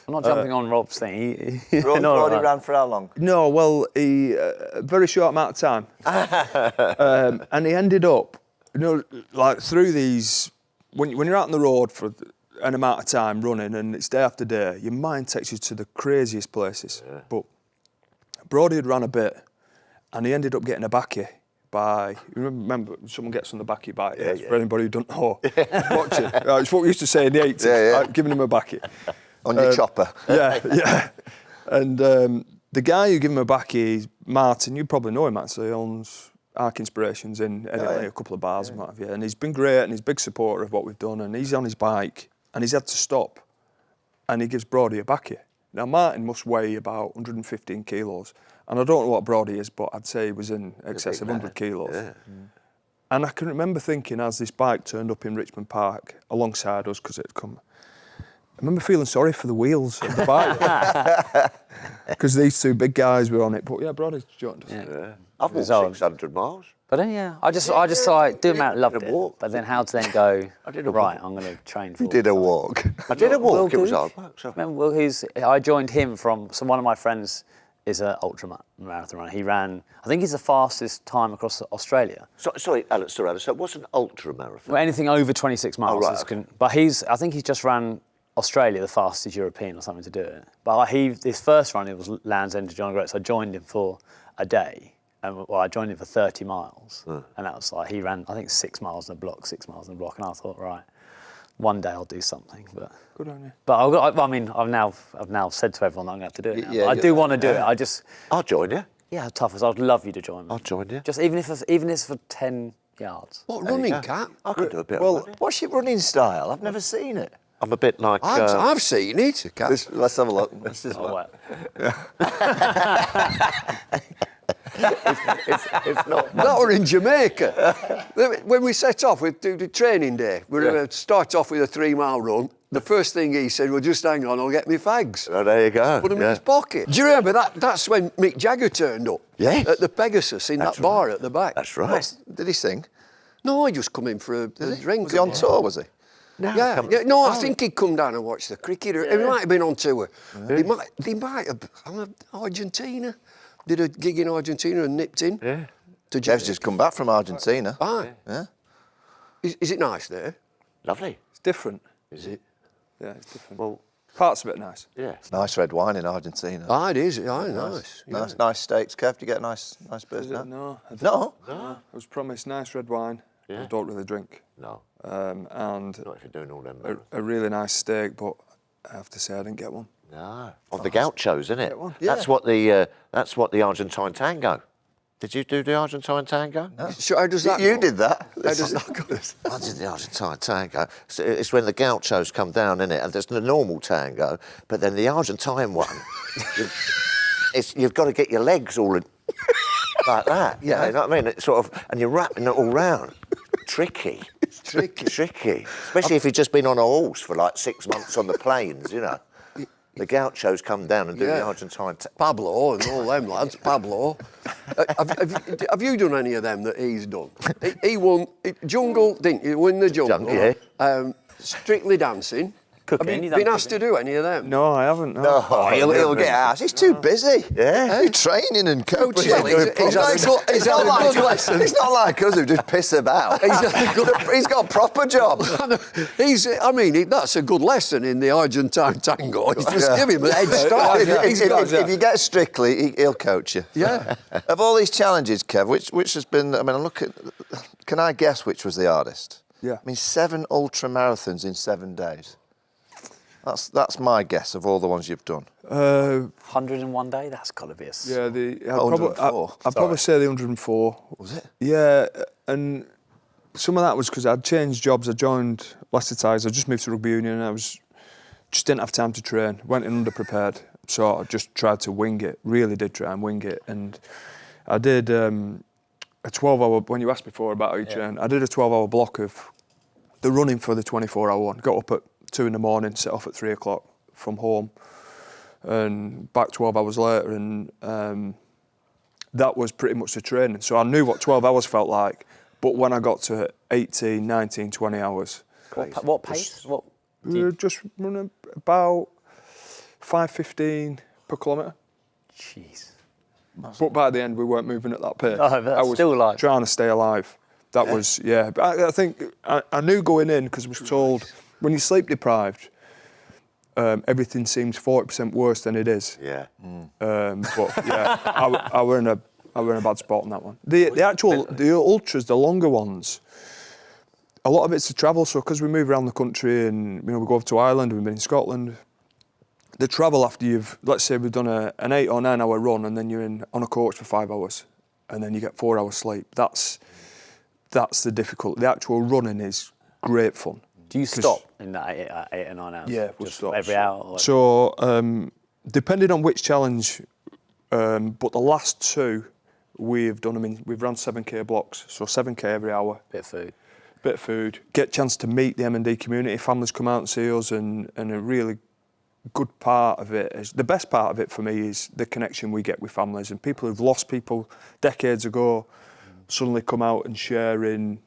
Speaker 6: I'm not jumping on Rob's thing.
Speaker 2: Brody ran for how long?
Speaker 1: No, well, he a very short amount of time, and he ended up, like through these. When you're out on the road for an amount of time running, and it's day after day, your mind takes you to the craziest places. Yeah. But Brody had ran a bit, and he ended up getting a backie by. You remember someone gets on the backie by? Yeah, for anybody who don't know, watching. It's what we used to say in the 80s. Giving him a backie.
Speaker 2: On your chopper.
Speaker 1: Yeah. And the guy who gave him a backie, Martin, you probably know him actually, owns Arc Inspirations in Edinburgh, a couple of bars and what have you. And he's been great and he's a big supporter of what we've done. And he's on his bike and he's had to stop. And he gives Brody a backie. Now, Martin must weigh about 115 kilos. And I don't know what Brody is, but I'd say he was in excess of 100 kilos. Yeah. And I can remember thinking as this bike turned up in Richmond Park alongside us, because it had come, I remember feeling sorry for the wheels of the bike because these 2 big guys were on it. But yeah, Brody's joined us.
Speaker 4: Yeah. I've walked 600 miles.
Speaker 6: But then I just like do amount loved it. Walk. But then how to then go? I'm going to train for.
Speaker 2: You did a walk.
Speaker 4: I did a walk. It was hard work. So.
Speaker 6: Remember, I joined him from. So one of my friends is an ultra marathon runner. He ran. I think he's the fastest time across Australia.
Speaker 4: Sorry, Alastair. So what's an ultra marathon?
Speaker 6: Well, anything over 26 miles.
Speaker 4: Oh, right, okay.
Speaker 6: But I think he's just ran Australia, the fastest European or something to do it. But his first run, it was Land's End to John O'Groats, so I joined him for a day. And I joined him for 30 miles. And that was like, he ran, I think, 6 miles in a block, 6 miles in a block. And I thought, right, one day I'll do something. But
Speaker 1: good on you.
Speaker 6: But I've now said to everyone that I'm going to have to do it now.
Speaker 2: Yeah,
Speaker 6: I do want to do it.
Speaker 4: I'll join you.
Speaker 6: Yeah, Tuffers, I'd love you to join me.
Speaker 4: I'll join you.
Speaker 6: Just even if it's for 10 yards.
Speaker 5: What, running, Cat?
Speaker 4: I could do a bit of running.
Speaker 2: What's your running style? I've never seen it.
Speaker 4: I'm a bit like...
Speaker 5: I've seen it, Cat.
Speaker 2: Let's have a look. This is
Speaker 4: it's not...
Speaker 5: That were in Jamaica. When we set off, we do the training day. We're going to start off with a 3-mile run. The first thing he said, well, just hang on, I'll get me fags.
Speaker 4: Oh, there you go.
Speaker 5: Put them in his pocket. Do you remember that's when Mick Jagger turned up?
Speaker 4: Yes.
Speaker 5: At the Pegasus in that bar at the back.
Speaker 4: That's right.
Speaker 2: Did he sing?
Speaker 5: No, he just come in for a drink.
Speaker 2: Was he on tour, was he?
Speaker 4: No,
Speaker 5: No, I think he'd come down and watch the cricket. He might have been on tour. He might have... Argentina. Did a gig in Argentina and nipped in.
Speaker 4: Yeah.
Speaker 2: Jeff's just come back from Argentina.
Speaker 5: Aye.
Speaker 2: Yeah.
Speaker 5: Is it nice there?
Speaker 4: Lovely.
Speaker 1: It's different.
Speaker 4: Is it?
Speaker 1: Yeah, it's different.
Speaker 4: Well,
Speaker 1: Parts of it are nice.
Speaker 4: Yeah.
Speaker 2: Nice red wine in Argentina.
Speaker 5: Ah, it is. Nice. Yeah.
Speaker 2: Nice steaks. Kev, do you get a nice bird?
Speaker 1: Is it? No.
Speaker 2: No?
Speaker 1: I was promised nice red wine.
Speaker 4: Yeah.
Speaker 1: I don't really drink.
Speaker 4: No.
Speaker 1: And
Speaker 4: Not if you're doing all them.
Speaker 1: a really nice steak, but I have to say I didn't get one.
Speaker 4: No. Of the gauchos, isn't it?
Speaker 1: Yeah.
Speaker 4: That's what the Argentine tango. Did you do the Argentine tango?
Speaker 2: No.
Speaker 5: So how does that
Speaker 2: You
Speaker 5: go?
Speaker 2: did that.
Speaker 5: How does that go?
Speaker 4: I did the Argentine tango. So it's when the gauchos come down, innit? And there's the normal tango, but then the Argentine one, you've got to get your legs all like that. Yeah, you know what I mean? It's sort of, and you're wrapping it all round. Tricky. Tricky. Especially if you've just been on a horse for like 6 months on the plains, you know. The gauchos come down and do the Argentine.
Speaker 5: Pablo and all them lads. Pablo. Have you done any of them that he's done? He won Jungle, didn't you? Win the Jungle.
Speaker 4: Yeah.
Speaker 5: Strictly Dancing.
Speaker 6: Cooking.
Speaker 5: Have you
Speaker 6: You done
Speaker 5: been asked to
Speaker 6: cooking?
Speaker 5: do any of them?
Speaker 1: No, I haven't.
Speaker 2: No, he'll get asked. He's too busy.
Speaker 4: Yeah.
Speaker 2: He's training and coaching.
Speaker 5: Well, he's had a good lesson.
Speaker 2: It's not like us who just piss about. He's got a proper job.
Speaker 5: That's a good lesson in the Argentine tango. He's just give him a head start.
Speaker 2: If you get Strictly, he'll coach you.
Speaker 5: Yeah.
Speaker 2: Of all these challenges, Kev, which has been? I mean, can I guess which was the hardest?
Speaker 1: Yeah.
Speaker 2: I mean, 7 ultra marathons in 7 days. That's my guess of all the ones you've done.
Speaker 6: 101 day. That's got to be a.
Speaker 2: I'd
Speaker 1: probably say the 104.
Speaker 2: Was it?
Speaker 1: Yeah, and some of that was because I'd changed jobs. I joined Leicester Tigers. I just moved to Rugby Union. And I just didn't have time to train. Went in underprepared, so I just tried to wing it. Really did try and wing it, and I did a 12-hour. When you asked before about how you train, I did a 12-hour block of the running for the 24-hour one. Got up at 2 a.m, set off at 3 o'clock from home, and back 12 hours later, and that was pretty much the training. So I knew what 12 hours felt like, but when I got to 18, 19, 20 hours...
Speaker 6: What pace?
Speaker 1: We were just running about 5:15 per kilometre.
Speaker 6: Jeez.
Speaker 1: But by the end, we weren't moving at that pace.
Speaker 6: No, that's
Speaker 1: I was
Speaker 6: still alive.
Speaker 1: trying to stay alive. That was, But I think I knew going in, because I was told, when you're sleep deprived, everything seems 40% worse than it is.
Speaker 4: Yeah.
Speaker 1: But yeah, I were in a bad spot on that one. The ultras, the longer ones, a lot of it's to travel. So because we move around the country, and we go over to Ireland, we've been in Scotland. The travel after let's say we've done an 8 or 9 hour run, and then you're on a coach for 5 hours, and then you get 4 hours sleep. That's the difficulty. The actual running is great fun.
Speaker 6: Do you stop in that 8 or 9 hours?
Speaker 1: Yeah, we'll
Speaker 6: just
Speaker 1: stop.
Speaker 6: every hour. Or
Speaker 1: So depending on which challenge, but the last 2 we've done. I mean, we've run 7k blocks, so 7k every hour.
Speaker 6: bit of food. Get
Speaker 1: a chance to meet the M&D community. Families come out and see us, and a really good part of it is, the best part of it for me is the connection we get with families, and people who've lost people decades ago suddenly come out and share in.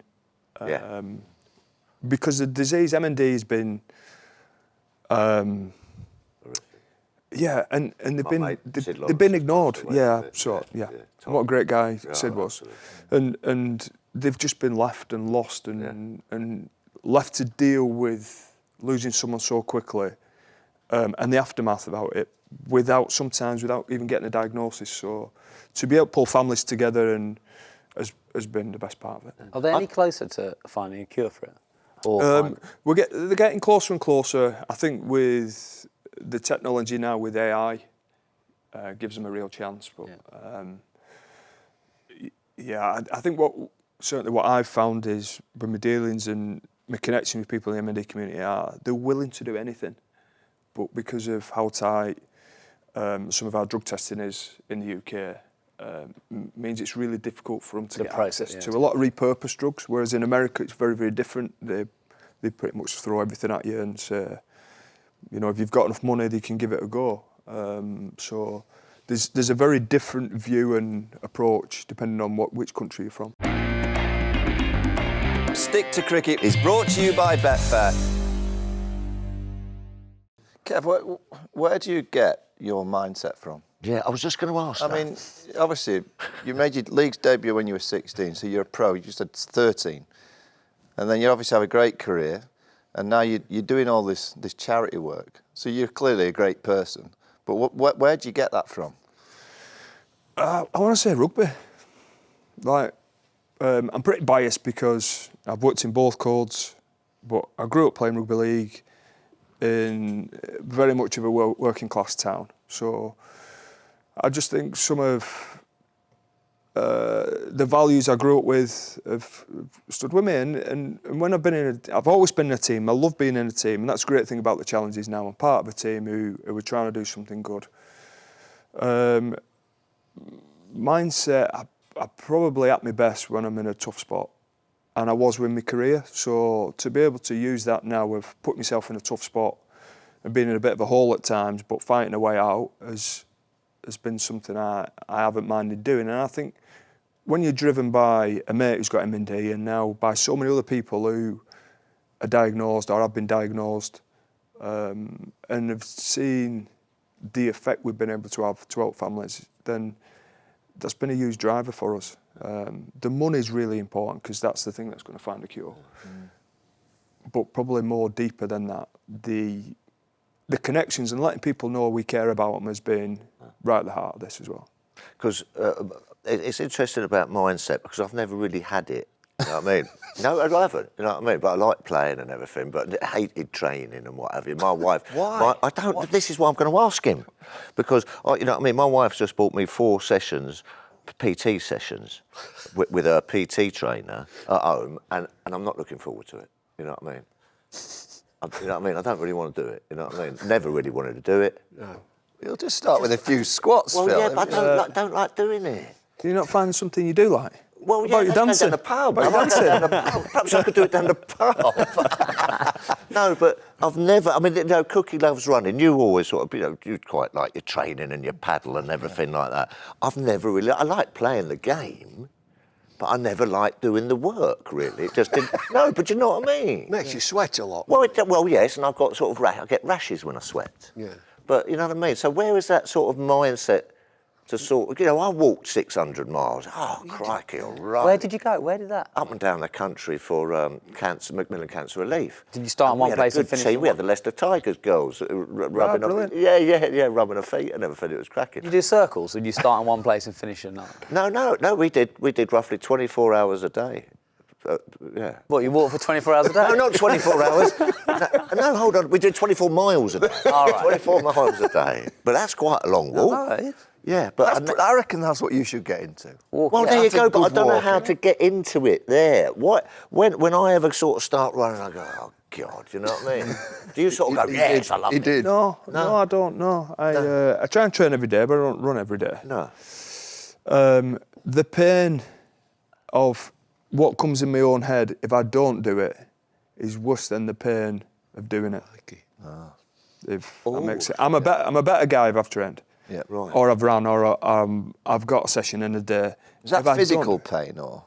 Speaker 1: Because the disease M&D has been, and they've been ignored. What a great guy Sid was, and they've just been left and lost and left to deal with losing someone so quickly, and the aftermath about it without even getting a diagnosis. So to be able to pull families together has been the best part of it.
Speaker 6: Are they any closer to finding a cure for it?
Speaker 1: They're getting closer and closer. I think with the technology now, with AI, gives them a real chance. But I think what I've found is, with my dealings and my connection with people in the M&D community, they're willing to do anything. But because of how tight some of our drug testing is in the UK, means it's really difficult for them to get access to a lot of repurposed drugs, whereas in America it's very, very different. They pretty much throw everything at you and say, if you've got enough money, they can give it a go. So there's a very different view and approach depending on which country you're from.
Speaker 2: Stick to Cricket is brought to you by Betfair. Kev, where do you get your mindset from?
Speaker 4: Yeah, I was just going to ask that.
Speaker 2: I mean, obviously, you made your league's debut when you were 16, so you're a pro. You just had 13. And then you obviously have a great career, and now you're doing all this charity work. So you're clearly a great person. But where do you get that from?
Speaker 1: I want to say rugby. Like, I'm pretty biased because I've worked in both codes, but I grew up playing rugby league in very much of a working class town. So I just think some of the values I grew up with have stood with me. And when I've always been in a team. I love being in a team, and that's the great thing about the challenges now. I'm part of a team who are trying to do something good. Mindset, I'm probably at my best when I'm in a tough spot, and I was with my career. So to be able to use that now, of put myself in a tough spot and being in a bit of a hole at times, but fighting a way out has been something I haven't minded doing. And I think when you're driven by a mate who's got MND, and now by so many other people who are diagnosed or have been diagnosed, and have seen the effect we've been able to have to help families, then that's been a huge driver for us. The money's really important because that's the thing that's going to find a cure. But probably more deeper than that, the connections and letting people know we care about them has been right at the heart of this as well.
Speaker 4: Because it's interesting about mindset, because I've never really had it. You know what I mean? No, I haven't. You know what I mean? But I like playing and everything. But I hated training and what have you. My wife.
Speaker 5: Why?
Speaker 4: I don't. What? This is what I'm going to ask him, because you know what I mean. My wife's just bought me 4 sessions, PT sessions, with a PT trainer at home, and I'm not looking forward to it. You know what I mean? You know what I mean? I don't really want to do it. You know what I mean? Never really wanted to do it.
Speaker 5: No.
Speaker 2: You'll just start with a few squats,
Speaker 4: Well,
Speaker 2: Phil.
Speaker 4: yeah, but I don't like doing it.
Speaker 1: Do you not find something you do like?
Speaker 4: Well,
Speaker 1: About your dancing?
Speaker 4: Down the pub.
Speaker 1: About your dancing?
Speaker 4: Perhaps I could do it down the pub. No, but I've never. I mean, you know, Cookie loves running. You always sort of, you know, you quite like your training and your paddle and everything like that. I've never really. I like playing the game, but I never liked doing the work. Really, it just didn't. No, but you know what I mean.
Speaker 5: Makes you sweat a lot.
Speaker 4: Well, yes, and I've got sort of I get rashes when I sweat.
Speaker 5: Yeah.
Speaker 4: But you know what I mean. So where is that sort of mindset? To sort of, you know, I walked 600 miles. Oh, crikey, all right.
Speaker 6: Where did you go? Where did that?
Speaker 4: Up and down the country for cancer, Macmillan Cancer Relief.
Speaker 6: Did you start in one place and finish in
Speaker 4: We had
Speaker 6: one?
Speaker 4: the Leicester Tigers girls rubbing up.
Speaker 1: brilliant.
Speaker 4: Yeah, rubbing her feet and everything. It was cracking.
Speaker 6: You do circles, or did you start in one place and finish in another?
Speaker 4: No. We did roughly 24 hours a day. Yeah.
Speaker 6: What, you walk for 24 hours a day?
Speaker 4: No, not 24 hours. No, hold on. We did 24 miles a day.
Speaker 6: All right.
Speaker 4: 24 miles a day. But that's quite a long walk.
Speaker 6: No, it is.
Speaker 4: Yeah, but
Speaker 2: I reckon that's what you should get into.
Speaker 4: well, there you go. But I don't know how to get into it there. When I ever sort of start running, I go, oh God, you know what I mean? Do you sort of go, yes, I love it?
Speaker 5: He did.
Speaker 1: No, I don't know. I try and train every day, but I don't run every day.
Speaker 4: No.
Speaker 1: The pain of what comes in my own head if I don't do it is worse than the pain of doing it. If that makes sense. I'm a better guy if I've trained.
Speaker 2: Yeah,
Speaker 4: right.
Speaker 1: Or I've run, or I've got a session in a day.
Speaker 2: Is that physical pain or?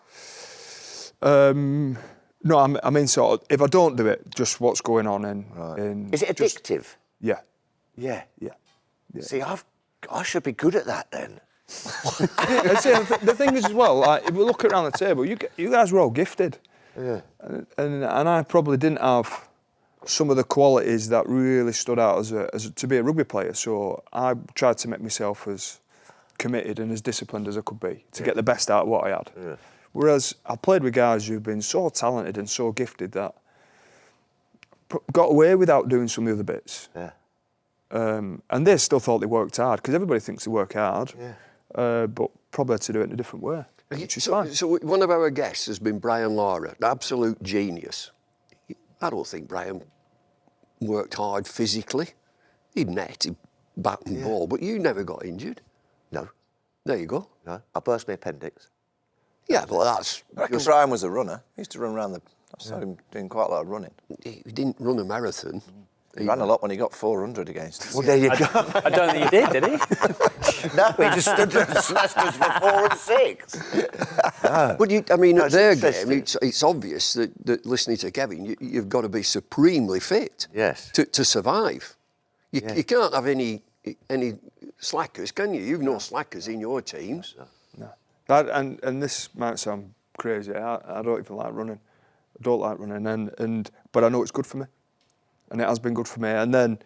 Speaker 1: No, I mean sort of, if I don't do it, just what's going on in
Speaker 4: Is it addictive?
Speaker 1: Yeah.
Speaker 4: Yeah.
Speaker 1: Yeah.
Speaker 4: See, I should be good at that then.
Speaker 1: And see, the thing is as well, like, if we look around the table, you guys were all gifted.
Speaker 4: Yeah.
Speaker 1: And I probably didn't have some of the qualities that really stood out as to be a rugby player. So I tried to make myself as committed and as disciplined as I could be to get the best out of what I had.
Speaker 4: Yeah.
Speaker 1: Whereas I played with guys who've been so talented and so gifted that got away without doing some of the other bits.
Speaker 4: Yeah.
Speaker 1: And they still thought they worked hard, because everybody thinks they work hard,
Speaker 4: Yeah.
Speaker 1: but probably had to do it in a different way, which is fine.
Speaker 5: So one of our guests has been Brian Lara, an absolute genius. I don't think Brian worked hard physically. He'd net, he'd bat and ball, but you never got injured.
Speaker 4: No.
Speaker 5: There you go.
Speaker 4: No. I burst my appendix.
Speaker 5: Yeah, but that's...
Speaker 2: I reckon Brian was a runner. He used to run around I saw him doing quite a lot of running.
Speaker 5: He didn't run a marathon.
Speaker 2: He ran a lot when he got 400 against us.
Speaker 4: Well, there you go.
Speaker 6: I don't think he did he?
Speaker 4: No, he just stood there and smashed us for 4 and 6.
Speaker 5: But I mean,
Speaker 4: No,
Speaker 5: at their
Speaker 4: it's
Speaker 5: game, it's obvious that listening to Kevin, you've got to be supremely fit
Speaker 4: Yes.
Speaker 5: to survive. You can't have any slackers, can you? You've no slackers in your teams.
Speaker 1: No. And this might sound crazy. I don't even like running. I don't like running, but I know it's good for me, and it has been good for me. And then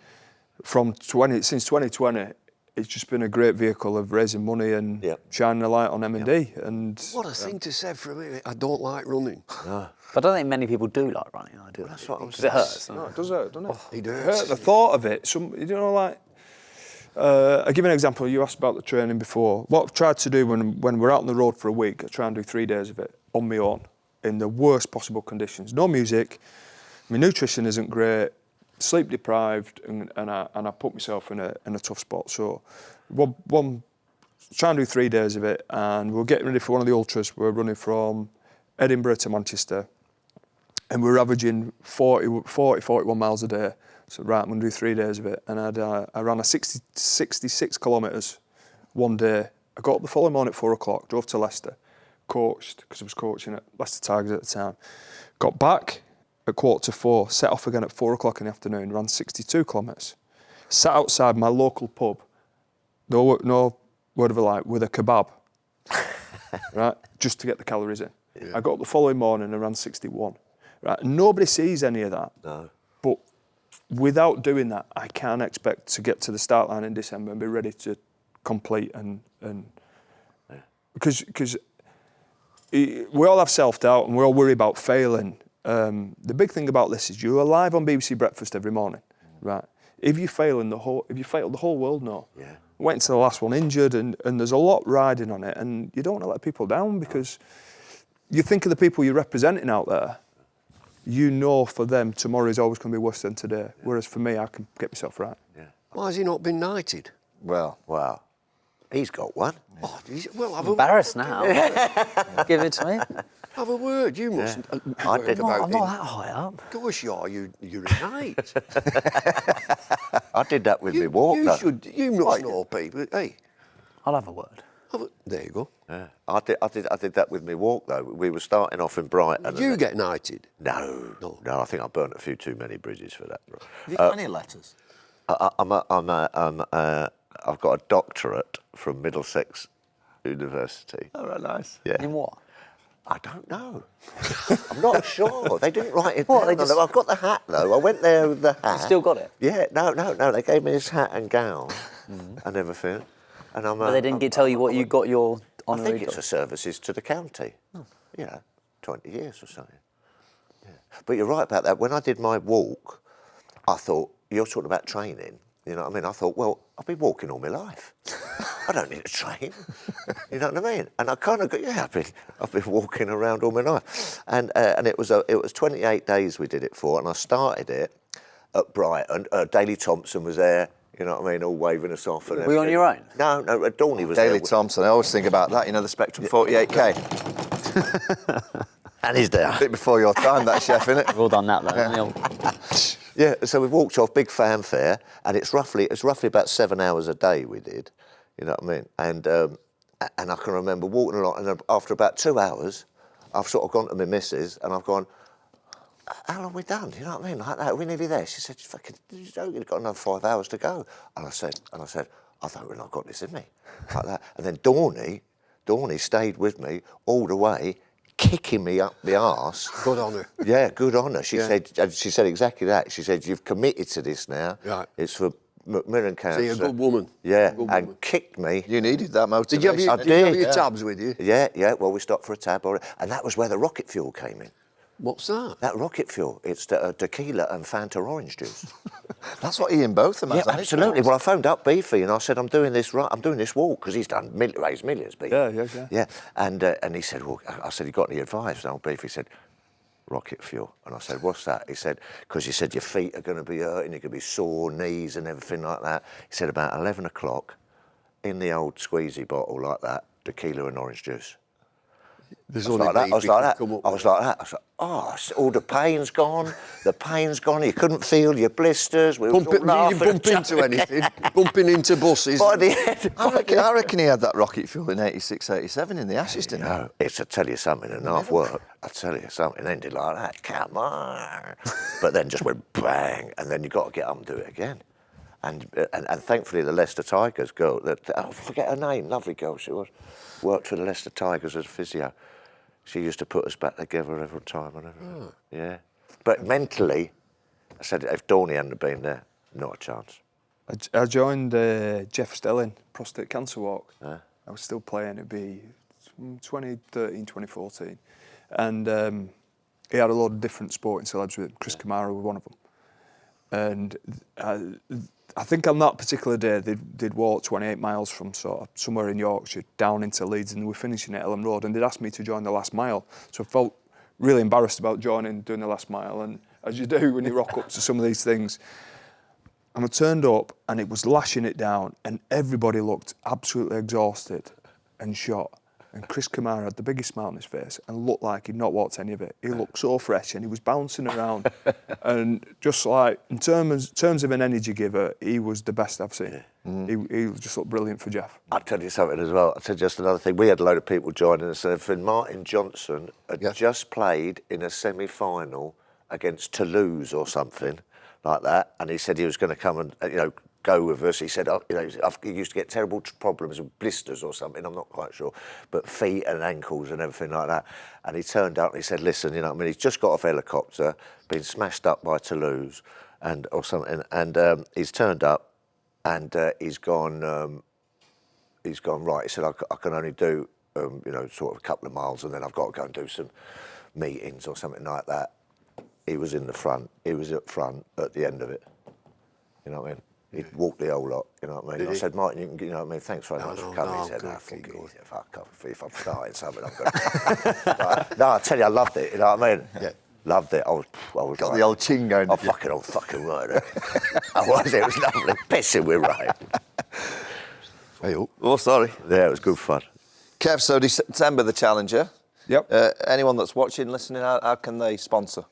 Speaker 1: since 2020, it's just been a great vehicle of raising money and shining a light on M&D. And
Speaker 5: What a thing to say for a minute. I don't like running.
Speaker 6: But I don't think many people do like running. I do.
Speaker 4: That's what I'm
Speaker 6: Because it hurts.
Speaker 1: no, it does hurt, doesn't it?
Speaker 5: It
Speaker 1: It
Speaker 5: hurts.
Speaker 1: hurt. The thought of it. I'll give you an example. You asked about the training before. What I've tried to do when we're out on the road for a week, I try and do 3 days of it on my own in the worst possible conditions. No music. My nutrition isn't great. Sleep deprived, and I put myself in a tough spot. So, try and do 3 days of it, and we're getting ready for one of the ultras. We're running from Edinburgh to Manchester, and we're averaging 41 miles a day. So right, I'm going to do 3 days of it, and I ran 66 kilometres one day. I got up the following morning at 4 o'clock, drove to Leicester, coached because I was coaching at Leicester Tigers at the time. Got back at 3:45, set off again at 4 o'clock in the afternoon, ran 62 kilometres. Sat outside my local pub, no word of a lie, with a kebab, right, just to get the calories in. Yeah. I got up the following morning and ran 61. Right, nobody sees any of that.
Speaker 4: No.
Speaker 1: But without doing that, I can't expect to get to the start line in December and be ready to complete because we all have self-doubt and we all worry about failing. The big thing about this is you're live on BBC Breakfast every morning, right? If you fail, the whole world know.
Speaker 4: Yeah.
Speaker 1: Went into the last one injured, and there's a lot riding on it, and you don't want to let people down because you think of the people you're representing out there. You know, for them, tomorrow is always going to be worse than today. Yeah. Whereas for me, I can get myself right.
Speaker 4: Yeah.
Speaker 5: Why has he not been knighted?
Speaker 2: Well,
Speaker 4: Wow. He's got one.
Speaker 5: Oh, well, have
Speaker 6: Embarrassed now. Give it to me.
Speaker 5: Have a word. You mustn't.
Speaker 4: I did
Speaker 6: I'm
Speaker 4: about
Speaker 6: not that high up.
Speaker 5: Of course you are. You're a knight.
Speaker 4: I did that with me walk.
Speaker 5: You must know people. Hey,
Speaker 6: I'll have a word.
Speaker 5: there you go.
Speaker 4: Yeah. I did that with me walk though. We were starting off in Brighton.
Speaker 5: Did you get knighted?
Speaker 4: No. I think I burnt a few too many bridges for that.
Speaker 2: have you got any letters?
Speaker 4: I've got a doctorate from Middlesex University.
Speaker 2: Oh, right, nice.
Speaker 4: Yeah.
Speaker 6: In what?
Speaker 4: I don't know. I'm not sure. They didn't write it
Speaker 6: What,
Speaker 4: down.
Speaker 6: they just-
Speaker 4: I've got the hat though. I went there with the hat.
Speaker 6: You still got it?
Speaker 4: Yeah. No. They gave me this hat and gown and everything. And
Speaker 6: But they didn't tell you what you got your
Speaker 4: I
Speaker 6: honorary
Speaker 4: think it's for services to the county. 20 years or something. Yeah. But you're right about that. When I did my walk, I thought, you're talking about training. You know what I mean? I thought, well, I've been walking all my life. I don't need to train. You know what I mean? And I kind of got, I've been walking around all my life. And it was 28 days we did it for, and I started it at Brighton. Daley Thompson was there, you know what I mean, all waving us off. And
Speaker 6: Were you on your own?
Speaker 4: No, Dorney was
Speaker 2: Daley
Speaker 4: there.
Speaker 2: Thompson, I always think about that, you know, the Spectrum 48K.
Speaker 4: And he's there.
Speaker 2: A bit before your time, that chef, innit?
Speaker 6: We've all done that though.
Speaker 4: Yeah, so we walked off, big fanfare, and it's roughly about 7 hours a day we did, you know what I mean? And I can remember walking along, and after about 2 hours, I've sort of gone to my missus, and I've gone, how long have we done? You know what I mean? Like that, we're nearly there. She said, fucking, you've got another 5 hours to go. And I said, I thought, well, I've got this in me, like that. And then Dorney stayed with me all the way, kicking me up the arse.
Speaker 5: Good on her.
Speaker 4: Yeah, good on her. She said exactly that. She said, you've committed to this now.
Speaker 5: Right.
Speaker 4: It's for Macmillan Cancer.
Speaker 5: See, a good woman.
Speaker 4: Yeah,
Speaker 5: Good
Speaker 4: and
Speaker 5: woman.
Speaker 4: kicked me.
Speaker 2: You needed that
Speaker 5: Did you
Speaker 2: motivation.
Speaker 5: have your,
Speaker 4: I
Speaker 5: did you have
Speaker 4: did,
Speaker 5: your
Speaker 4: yeah.
Speaker 5: tabs with you?
Speaker 4: Yeah, well, we stopped for a tab. And that was where the rocket fuel came in.
Speaker 5: What's that?
Speaker 4: That rocket fuel, it's tequila and Fanta orange juice.
Speaker 2: That's what Ian Botham has.
Speaker 4: Yeah, absolutely. Well, I phoned up Beefy and I said, I'm doing this walk, because he's raised millions, Beefy.
Speaker 1: Yeah.
Speaker 4: Yeah, and he said, well, I said, you got any advice? And old Beefy said, rocket fuel. And I said, what's that? He said, because you said your feet are going to be hurting, you're going to be sore, knees and everything like that. He said, about 11 o'clock, in the old squeezy bottle like that, tequila and orange juice.
Speaker 5: There's
Speaker 4: I was
Speaker 5: only
Speaker 4: like that.
Speaker 5: Beefy
Speaker 4: I was like
Speaker 5: could
Speaker 4: that.
Speaker 5: come up
Speaker 4: I
Speaker 5: with
Speaker 4: was like that. I was like, oh, all the pain's gone. The pain's gone. You couldn't feel your blisters. We were all
Speaker 5: Did you
Speaker 4: laughing
Speaker 5: bump
Speaker 4: at
Speaker 5: into
Speaker 4: each other.
Speaker 5: anything? Bumping into buses?
Speaker 4: By the end,
Speaker 2: I reckon he had that rocket fuel in 86, 87 in the Ashes, didn't he?
Speaker 4: no, it's, I tell you something, enough work. I tell you something, ended like that. Come on. But then just went bang, and then you got to get up and do it again. And thankfully, the Leicester Tigers girl, I forget her name, lovely girl she was, worked for the Leicester Tigers as a physio. She used to put us back together every time and everything. Yeah. But mentally, I said, if Dorney hadn't been there, not a chance.
Speaker 1: I joined Jeff Stelling, prostate cancer walk. I was still playing. It'd be 2013, 2014. And he had a lot of different sporting celebs with him. Chris Kamara was one of them. And I think on that particular day, they'd walk 28 miles from sort of somewhere in Yorkshire down into Leeds, and they were finishing at Ellen Road, and they'd asked me to join the last mile. So I felt really embarrassed about doing the last mile. And as you do when you rock up to some of these things, and I turned up and it was lashing it down, and everybody looked absolutely exhausted and shot. And Chris Kamara had the biggest smile on his face and looked like he'd not walked any of it. He looked so fresh and he was bouncing around. And just like, in terms of an energy giver, he was the best I've seen. He just looked brilliant for Jeff.
Speaker 4: I'll tell you something as well. I'll tell you just another thing. We had a load of people joining us. And Martin Johnson had just played in a semi-final against Toulouse or something like that. And he said he was going to come and, go with us. He said, he used to get terrible problems with blisters or something, I'm not quite sure, but feet and ankles and everything like that. And he turned up and he said, listen, he's just got off helicopter, been smashed up by Toulouse or something, and he's turned up and he's gone, right, he said, I can only do, sort of a couple of miles, and then I've got to go and do some meetings or something like that. He was in the front. He was up front at the end of it. You know what I mean? He'd walked the whole lot, you know what I mean? I said, Martin, you can, thanks very much for coming. He said, fuck off, if I'm starting something, I'm going No, I tell you, I loved it, you know what I mean? Yeah. Loved it. I was
Speaker 2: Got
Speaker 4: like,
Speaker 2: the old chin going.
Speaker 4: fucking right. I was, it was lovely. Pissing with rain.
Speaker 2: Oh, sorry.
Speaker 4: Yeah, it was good fun.
Speaker 2: Kev, so December the Challenger.
Speaker 1: Yep.
Speaker 2: Anyone that's watching, listening, how can they sponsor?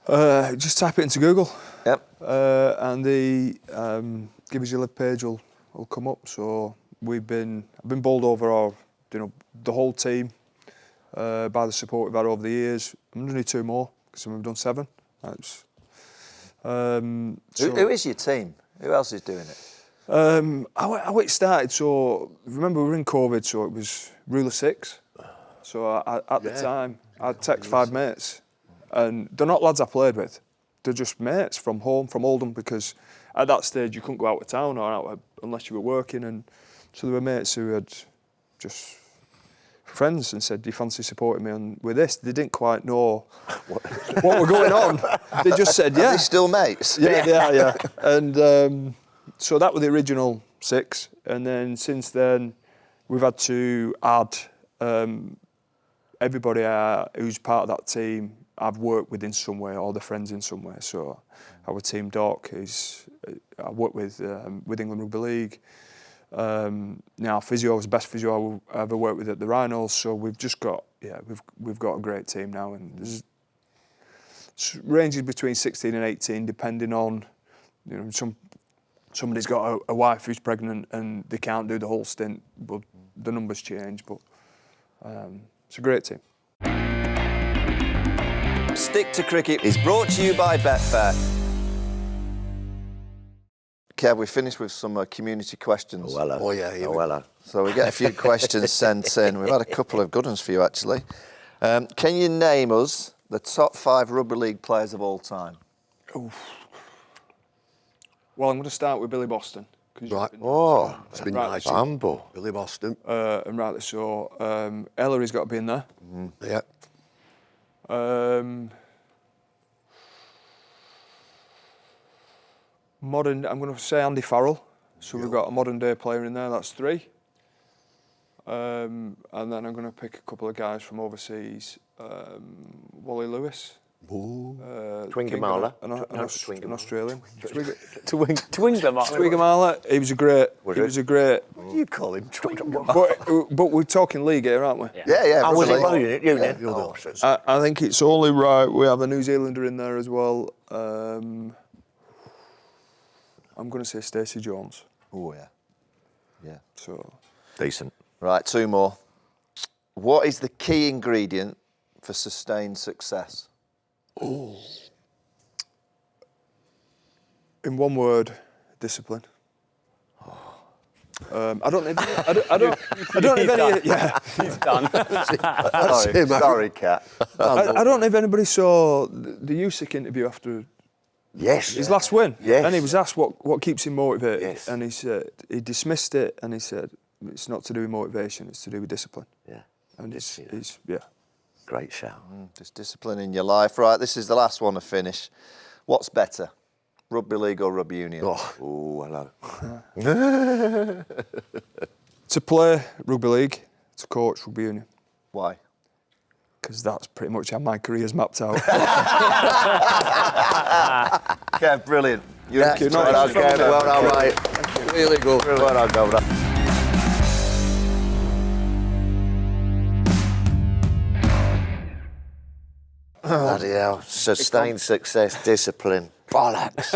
Speaker 1: Just type it into Google.
Speaker 2: Yep.
Speaker 1: And the Give Us Your Live page will come up. So I've been bowled over the whole team by the support we've had over the years. I'm going to do 2 more because we've done 7.
Speaker 2: Who is your team? Who else is doing it?
Speaker 1: How it started, so remember we were in COVID, so it was rule of 6. So at the time, I'd text 5 mates, and they're not lads I played with. They're just mates from home, from Oldham, because at that stage you couldn't go out of town or out unless you were working, and so there were mates who had just friends and said, do you fancy supporting me with this? They didn't quite know what were going on. They just said, yeah.
Speaker 2: Are they still mates?
Speaker 1: Yeah, they are, yeah. And so that was the original 6, and then since then we've had to add everybody who's part of that team I've worked with in some way, or the friends in some way. So our team doc I worked with England Rugby League. Now physio was the best physio I ever worked with at the Rhinos. So we've just got we've got a great team now, and there's ranges between 16 and 18 depending on somebody's got a wife who's pregnant and they can't do the whole stint. But the numbers change, but it's a great team.
Speaker 2: Stick to Cricket is brought to you by Betfair. Kev, we finished with some community questions.
Speaker 4: Oh, yeah.
Speaker 2: So we get a few questions sent in. We've had a couple of good ones for you, actually. Can you name us the top 5 Rugby League players of all time?
Speaker 1: Oof. Well, I'm going to start with Billy Boston.
Speaker 5: Right.
Speaker 4: Oh,
Speaker 5: It's been
Speaker 1: Right,
Speaker 5: nice.
Speaker 4: humble.
Speaker 5: Billy Boston.
Speaker 1: And rightly so. Ellery's got to be in there.
Speaker 5: Yeah.
Speaker 1: Modern, I'm going to say Andy Farrell. So we've got a modern day player in there, that's 3. And then I'm going to pick a couple of guys from overseas. Wally Lewis.
Speaker 4: Twingamala.
Speaker 1: An Australian.
Speaker 6: Twingamala.
Speaker 1: He was a great.
Speaker 4: Was
Speaker 1: He
Speaker 4: he?
Speaker 1: was a great.
Speaker 2: You call him Twingamala.
Speaker 1: But we're talking league here, aren't we?
Speaker 2: Yeah.
Speaker 4: I was in
Speaker 2: Rugby
Speaker 4: my
Speaker 2: League.
Speaker 4: unit.
Speaker 1: I think it's only right we have a New Zealander in there as well. I'm going to say Stacey Jones.
Speaker 2: Oh, yeah.
Speaker 1: So
Speaker 4: Decent.
Speaker 2: Right, 2 more. What is the key ingredient for sustained success?
Speaker 1: in one word, discipline. I don't know if any. Yeah,
Speaker 6: He's done.
Speaker 2: Sorry, Kat.
Speaker 1: I don't know if anybody saw the Usyk interview after
Speaker 4: Yes.
Speaker 1: his last win.
Speaker 4: Yes.
Speaker 1: And he was asked what keeps him motivated.
Speaker 4: Yes.
Speaker 1: And he said, he dismissed it and he said, it's not to do with motivation, it's to do with discipline.
Speaker 4: Yeah.
Speaker 1: And he's
Speaker 4: Great shout.
Speaker 2: Just discipline in your life. Right, this is the last one to finish. What's better, rugby league or rugby union?
Speaker 4: Oh, hello.
Speaker 1: To play rugby league, to coach rugby union.
Speaker 2: Why?
Speaker 1: Because that's pretty much how my career's mapped out.
Speaker 2: Kev, brilliant.
Speaker 4: Well done, Kev. Well done, mate. Really good.
Speaker 2: Well done, Governor.
Speaker 4: Bloody hell. Sustained success, discipline. Bollocks.